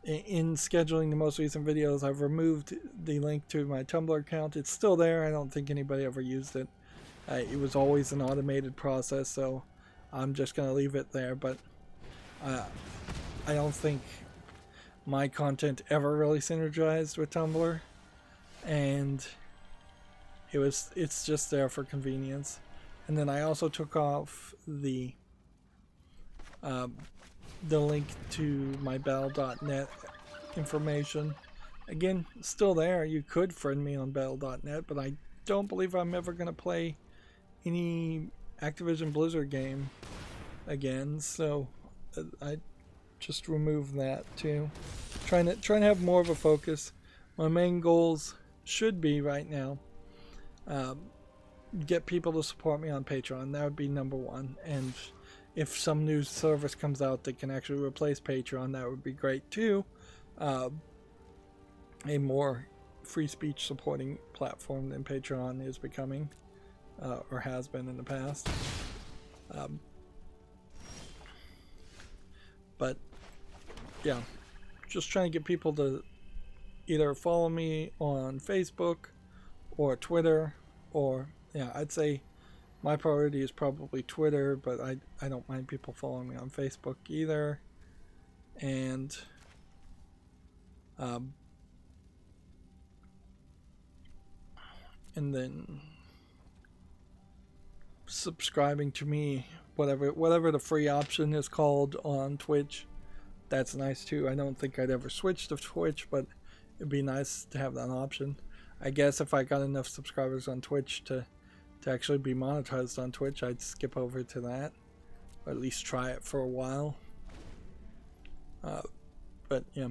S1: In scheduling the most recent videos, I've removed the link to my Tumblr account. It's still there. I don't think anybody ever used it. It was always an automated process, so I'm just going to leave it there. But I don't think my content ever really synergized with Tumblr, and it's just there for convenience. And then I also took off the link to my battle.net information. Again, still there. You could friend me on battle.net, but I don't believe I'm ever going to play any Activision Blizzard game again, so I just remove that too. Trying to have more of a focus. My main goals should be right now Get people to support me on Patreon. That would be number one. And if some new service comes out that can actually replace Patreon, that would be great too. A more free speech supporting platform than Patreon is becoming, or has been in the past. But yeah, just trying to get people to either follow me on Facebook or Twitter, or yeah, I'd say my priority is probably Twitter, but I don't mind people following me on Facebook either. And then subscribing to me, whatever the free option is called on Twitch. That's nice too. I don't think I'd ever switch to Twitch, but it'd be nice to have that option. I guess if I got enough subscribers on Twitch to actually be monetized on Twitch, I'd skip over to that, or at least try it for a while. But yeah,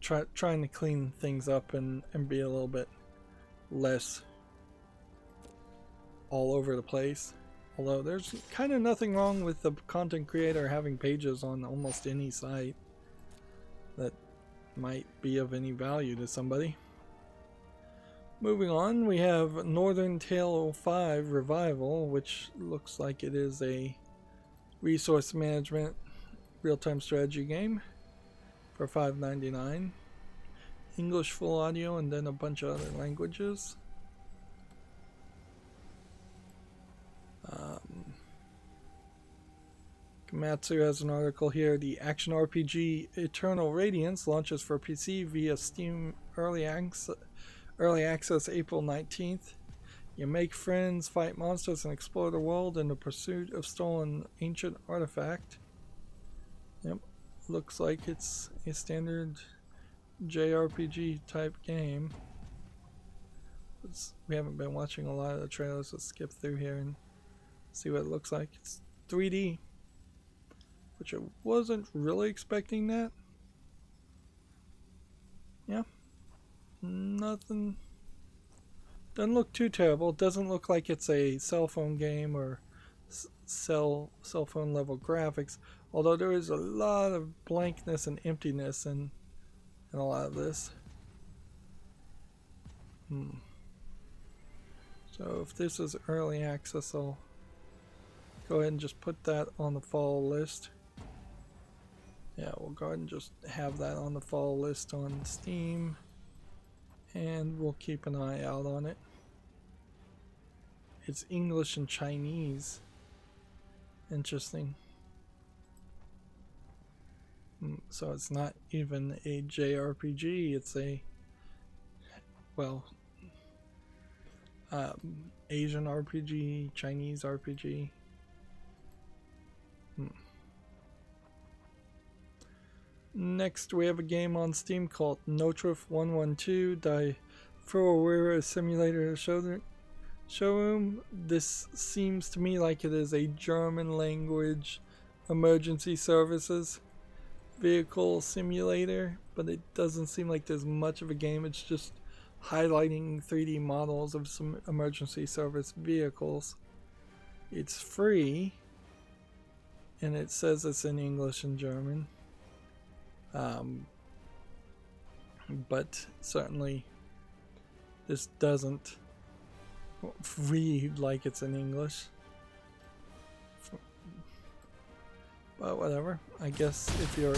S1: trying to clean things up and be a little bit less all over the place. Although there's kind of nothing wrong with the content creator having pages on almost any site that might be of any value to somebody. Moving on, we have Northern Tale 5 Revival, which looks like it is a resource management real-time strategy game for $5.99. English full audio and then a bunch of other languages. Komatsu has an article here. The action RPG Eternal Radiance launches for PC via Steam Early Access April 19th. You make friends, fight monsters, and explore the world in the pursuit of stolen ancient artifact. Yep, looks like it's a standard JRPG type game. We haven't been watching a lot of the trailers. Let's skip through here and see what it looks like. It's 3D, which I wasn't really expecting that. Yeah, nothing. Doesn't look too terrible. It doesn't look like it's a cell phone game or cell phone level graphics. Although there is a lot of blankness and emptiness in a lot of this. So if this is early access, I'll go ahead and just put that on the fall list. Yeah, we'll go ahead and just have that on the fall list on Steam, and we'll keep an eye out on it. It's English and Chinese. Interesting. So it's not even a JRPG, it's a, well, Asian RPG, Chinese RPG. Next, we have a game on Steam called Notrif 112 Die Feuerwehr Simulator Showroom. This seems to me like it is a German language emergency services vehicle simulator, but it doesn't seem like there's much of a game. It's just highlighting 3D models of some emergency service vehicles. It's free, and it says it's in English and German. But certainly this doesn't read like it's in English. But whatever. I guess if you're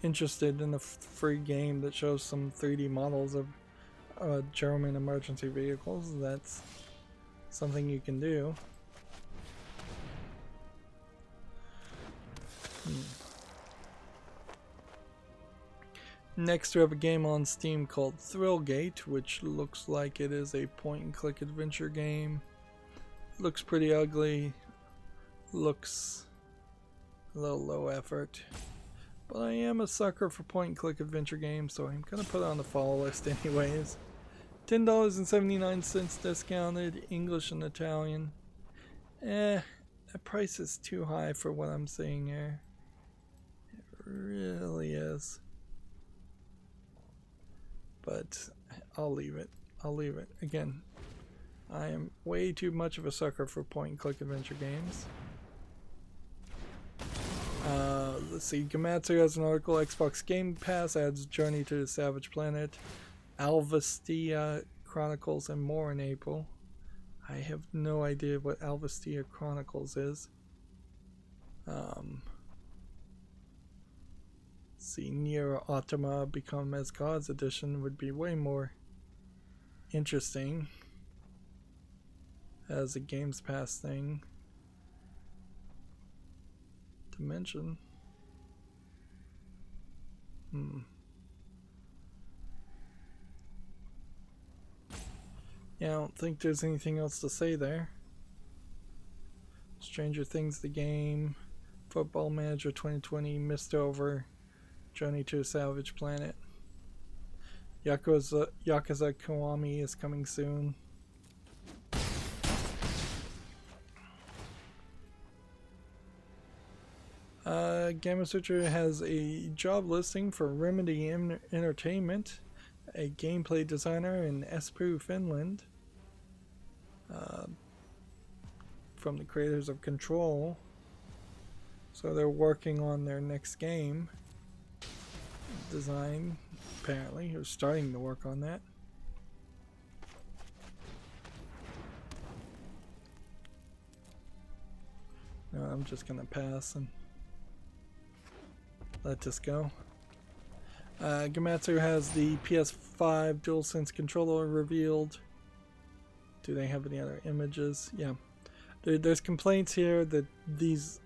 S1: interested in a free game that shows some 3D models of German emergency vehicles, that's something you can do. Next, we have a game on Steam called Thrillgate, which looks like it is a point-and-click adventure game. Looks pretty ugly. Looks a little low effort. But I am a sucker for point-and-click adventure games, so I'm going to put it on the fall list anyways. $10.79 discounted, English and Italian. That price is too high for what I'm seeing here. It really is. But I'll leave it. I'll leave it. Again, I am way too much of a sucker for point-and-click adventure games. Let's see. Gamatsu has an article. Xbox Game Pass adds Journey to the Savage Planet, Alvestia Chronicles, and more in April. I have no idea what Alvestia Chronicles is. See, Nier Automata Become as Gods Edition would be way more interesting as a Games Pass thing to mention. Yeah, I don't think there's anything else to say there. Stranger Things the game, Football Manager 2020, Missed Over, Journey to a Savage Planet. Yakuza Kiwami is coming soon. Gamasutra has a job listing for Remedy Entertainment, a gameplay designer in Espoo, Finland. From the creators of Control. So they're working on their next game design, apparently, or starting to work on that. No, I'm just gonna pass and let this go. Gamatsu has the PS5 DualSense controller revealed. Do they have any other images? Yeah. There's complaints here that these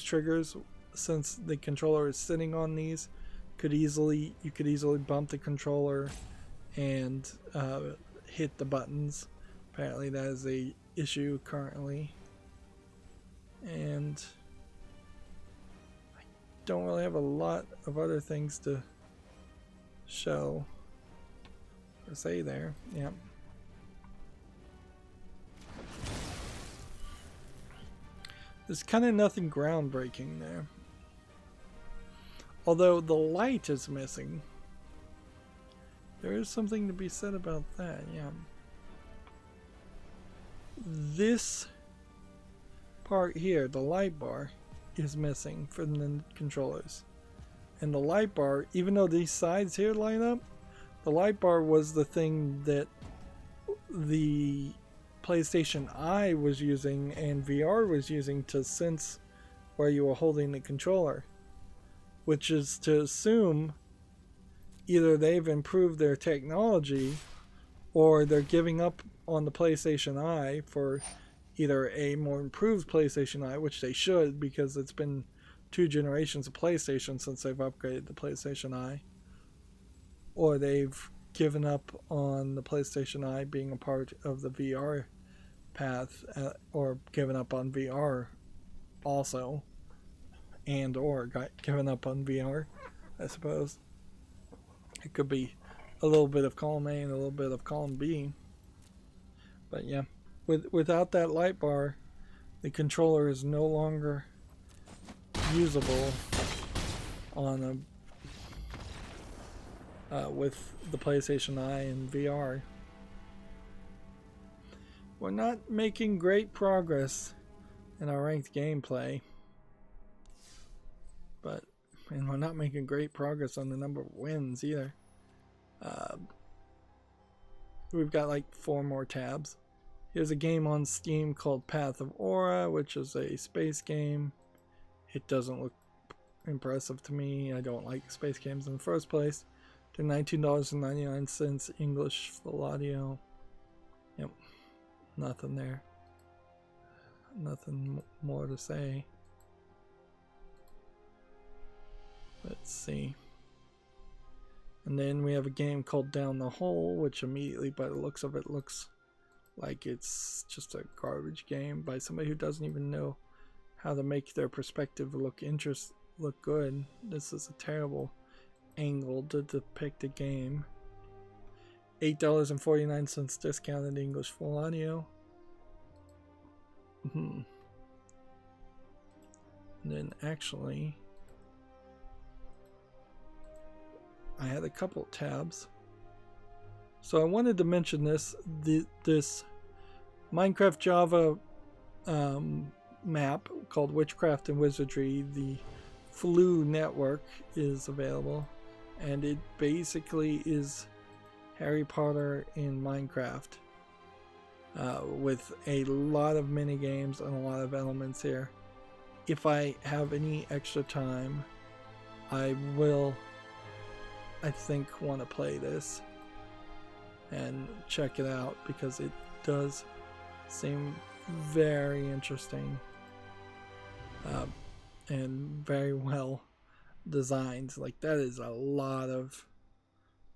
S1: triggers, since the controller is sitting on these, you could easily bump the controller and hit the buttons. Apparently that is a issue currently. And I don't really have a lot of other things to show or say there. Yeah. There's kind of nothing groundbreaking there. Although the light is missing. There is something to be said about that, yeah. This part here, the light bar, is missing from the controllers. And the light bar, even though these sides here line up, the light bar was the thing that the PlayStation Eye was using and VR was using to sense where you were holding the controller, which is to assume either they've improved their technology or they're giving up on the PlayStation Eye for either a more improved PlayStation Eye, which they should because it's been 2 generations of PlayStation since they've upgraded the PlayStation Eye, or they've given up on the PlayStation Eye being a part of the VR path, or given up on VR also, and or given up on VR, I suppose. It could be a little bit of column A and a little bit of column B. But yeah, without that light bar, the controller is no longer usable on with the PlayStation Eye and VR. We're not making great progress in our ranked gameplay, and we're not making great progress on the number of wins either. We've got like 4 more tabs. Here's a game on Steam called Path of Aura, which is a space game. It doesn't look impressive to me. I don't like space games in the first place. They're $19.99 English full audio. Yep. Nothing there. Nothing more to say. Let's see. And then we have a game called Down the Hole, which immediately by the looks of it looks like it's just a garbage game by somebody who doesn't even know how to make their perspective look good. This is a terrible angle to depict a game. $8.49 discounted English full audio. And then actually, I had a couple tabs. So I wanted to mention this. This Minecraft Java map called Witchcraft and Wizardry, the Flu network, is available, and it basically is Harry Potter in Minecraft, with a lot of mini games and a lot of elements here. If I have any extra time, I will, I think, want to play this and check it out, because it does seem very interesting, and very well designed. Like, that is a lot of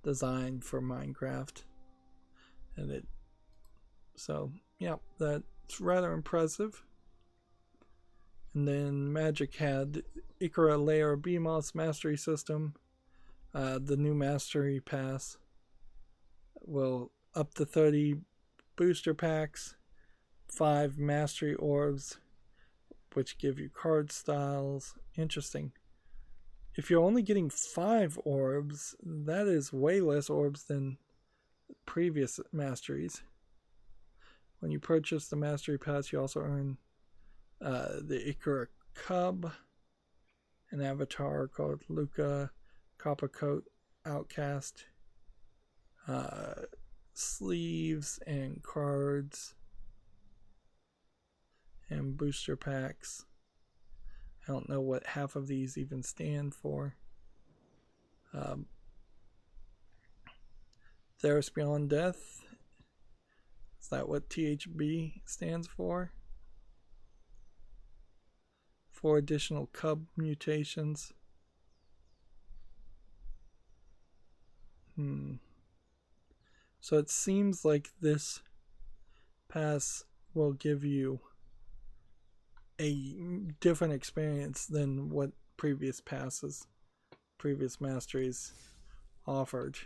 S1: design for Minecraft, and it, so yeah, that's rather impressive. And then Magic had Ikora Layer BMOS Mastery System. The new Mastery Pass will up to 30 booster packs, 5 Mastery Orbs, which give you card styles. Interesting. If you're only getting 5 orbs, that is way less orbs than previous Masteries. When you purchase the Mastery Pass, you also earn the Ikora Cub, an avatar called Luca, Coppercoat, Outcast, sleeves and cards, and booster packs. I don't know what half of these even stand for. Theros Beyond Death. Is that what THB stands for? 4 additional cub mutations. So it seems like this pass will give you a different experience than what previous passes, previous masteries offered.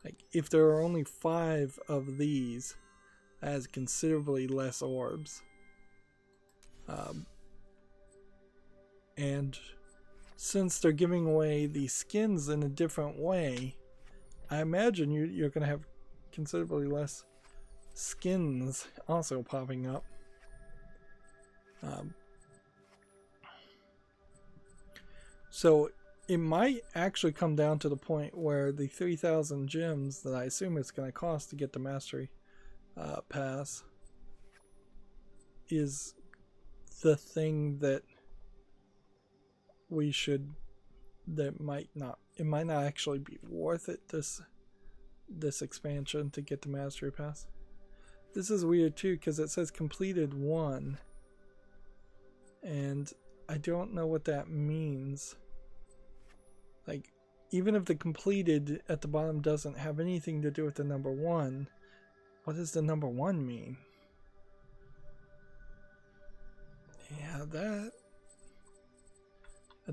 S1: Like, if there are only 5 of these, that has considerably less orbs. And since they're giving away the skins in a different way, I imagine you're going to have considerably less skins also popping up. So it might actually come down to the point where the 3,000 gems that I assume it's going to cost to get the Mastery Pass is the thing that we should, that might not, it might not actually be worth it, this expansion, to get the Mastery Pass. This is weird too, because it says completed 1, and I don't know what that means. Like, even if the completed at the bottom doesn't have anything to do with the number 1, what does the number 1 mean? Yeah, that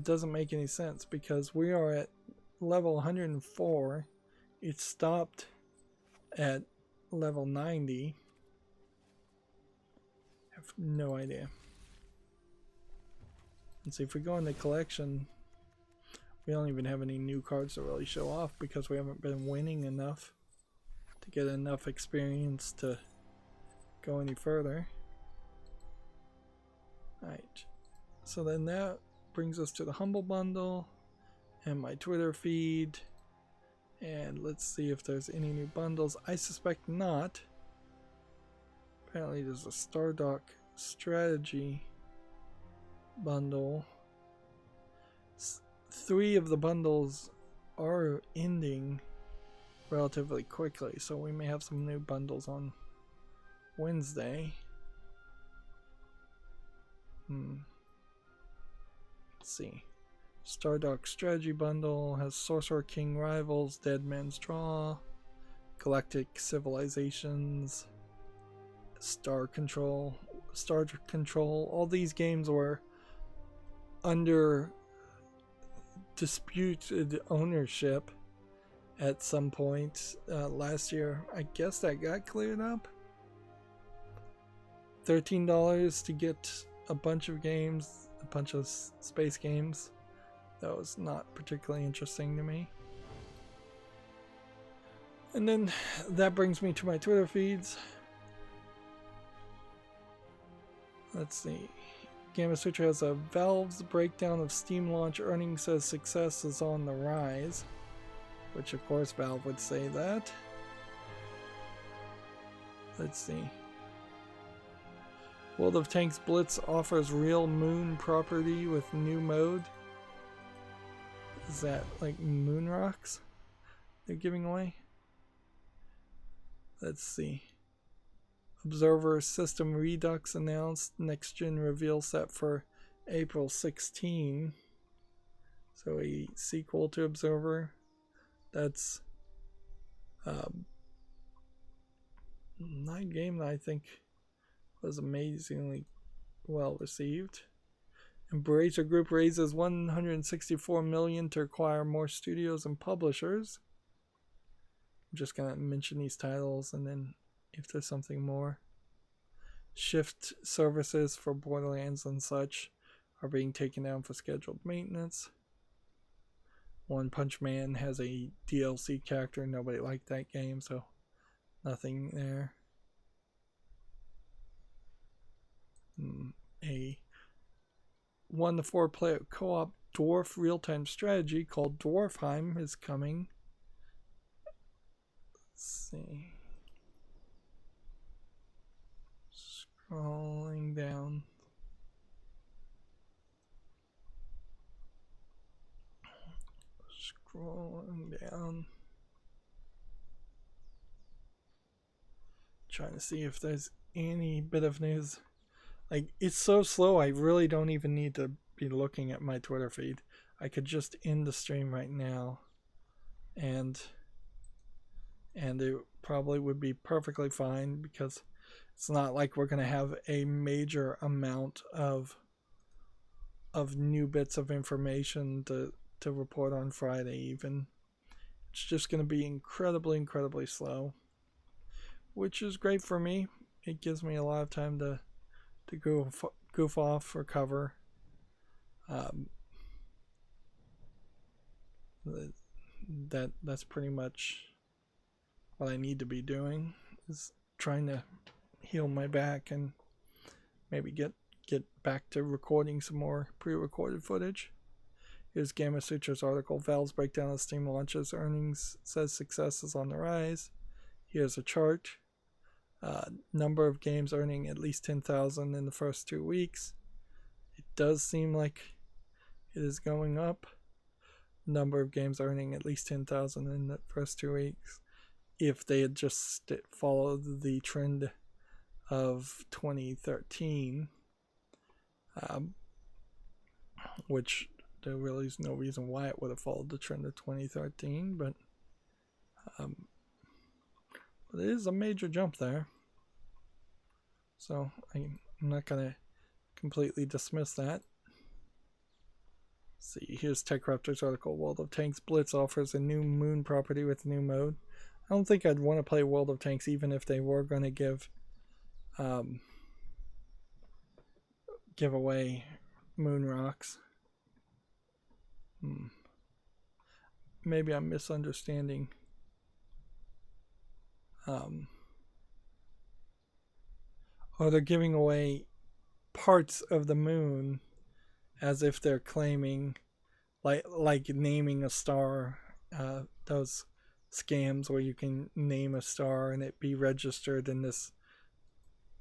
S1: doesn't make any sense, because we are at level 104. It stopped at level 90. I have no idea. And see, if we go in the collection, we don't even have any new cards to really show off, because we haven't been winning enough to get enough experience to go any further. Alright, so then that brings us to the Humble Bundle and my Twitter feed, and let's see if there's any new bundles. I suspect not. Apparently there's a Stardock strategy bundle. 3 of the bundles are ending relatively quickly, so we may have some new bundles on Wednesday. Let's see. Stardock Strategy Bundle has Sorcerer King Rivals, Dead Man's Draw, Galactic Civilizations, Star Control. All these games were under disputed ownership at some point last year. I guess that got cleared up. $13 to get a bunch of games, a bunch of space games. That was not particularly interesting to me. And then that brings me to my Twitter feeds. Let's see. Gamasutra has a Valve's breakdown of Steam launch earnings, says success is on the rise. Which of course Valve would say that. Let's see. World of Tanks Blitz offers real moon property with new mode. Is that like moon rocks they're giving away? Let's see. Observer System Redux announced next gen reveal set for April 16. So a sequel to Observer. That's not a game that I think was amazingly well received. Embracer Group raises $164 million to acquire more studios and publishers. I'm just gonna mention these titles and then if there's something more. Shift services for Borderlands and such are being taken down for scheduled maintenance. One Punch Man has a DLC character. Nobody liked that game, so nothing there. A 1 to 4 player co-op dwarf real-time strategy called Dwarfheim is coming. Let's see. Scrolling down. Trying to see if there's any bit of news. Like, it's so slow, I really don't even need to be looking at my Twitter feed. I could just end the stream right now and it probably would be perfectly fine because it's not like we're going to have a major amount of new bits of information to report on Friday even. It's just going to be incredibly slow, which is great for me. It gives me a lot of time to goof off, recover. That's pretty much what I need to be doing, is trying to heal my back and maybe get back to recording some more pre-recorded footage. Here's Gamasutra's article. Valve's breakdown of Steam launches earnings says success is on the rise. Here's a chart. Number of games earning at least 10,000 in the first 2 weeks. It does seem like it is going up. Number of games earning at least 10,000 in the first 2 weeks. If they had just followed the trend of 2013, which there really is no reason why it would have followed the trend of 2013, but it is a major jump there. So I'm not going to completely dismiss that. Let's see, here's TechRaptor's article. World of Tanks Blitz offers a new moon property with a new mode. I don't think I'd want to play World of Tanks even if they were going to give away moon rocks. Maybe I'm misunderstanding. Or they're giving away parts of the moon as if they're claiming, like naming a star, those scams where you can name a star and it be registered in this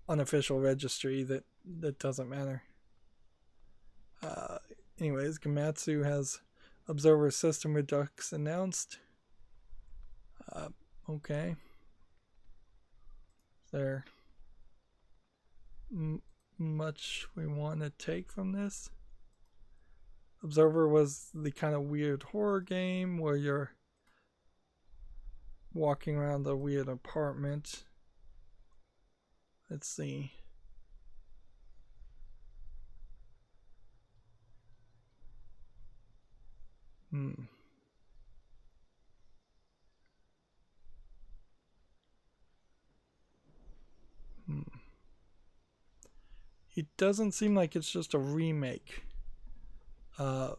S1: unofficial registry that doesn't matter. Anyways, Gamatsu has Observer System Redux announced. Okay. Is there much we want to take from this? Observer was the kind of weird horror game where you're walking around a weird apartment. Let's see. It doesn't seem like it's just a remake of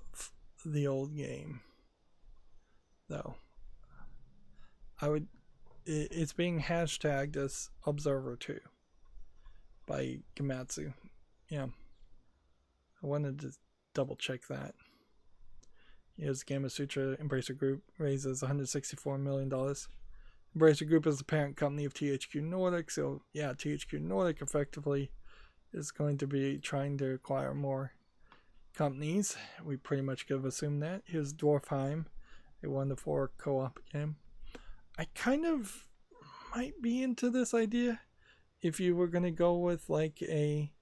S1: the old game, though. I would it's being hashtagged as Observer 2 by Gamatsu. Yeah. I wanted to double check that. Here's Gamma Sutra Embracer Group raises $164 million. Embracer Group is the parent company of THQ Nordic, so yeah, THQ Nordic effectively is going to be trying to acquire more companies. We pretty much could have assumed that. Here's Dwarfheim, a 1-4 co-op game. I kind of might be into this idea if you were going to go with like a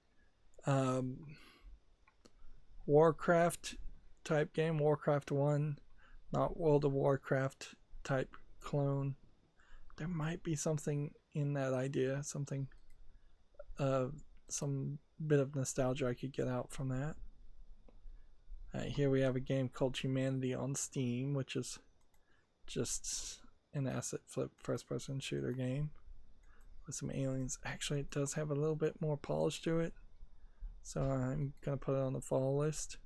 S1: Warcraft type game, Warcraft 1, not World of Warcraft type clone. There might be something in that idea, something, some bit of nostalgia I could get out from that. Here we have a game called Humanity on Steam, which is just an asset flip first person shooter game with some aliens. Actually, it does have a little bit more polish to it, so I'm gonna put it on the fall list.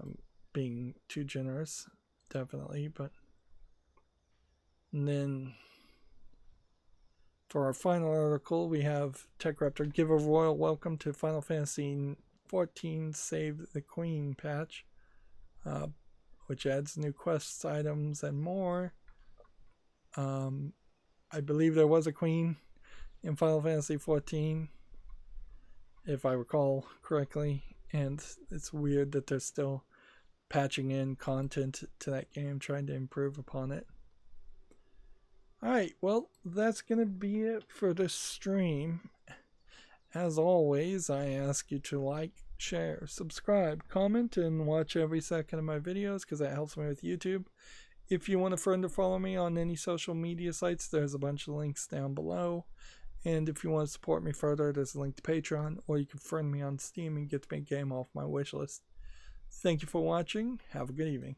S1: I'm being too generous, definitely, but. And then for our final article, we have TechRaptor give a royal welcome to Final Fantasy XIV Save the Queen patch, which adds new quests, items, and more. I believe there was a queen in Final Fantasy XIV, if I recall correctly, and it's weird that they're still patching in content to that game, trying to improve upon it. Alright, well, that's going to be it for this stream. As always, I ask you to like, share, subscribe, comment, and watch every second of my videos because that helps me with YouTube. If you want a friend to follow me on any social media sites, there's a bunch of links down below. And if you want to support me further, there's a link to Patreon, or you can friend me on Steam and get the big game off my wishlist. Thank you for watching. Have a good evening.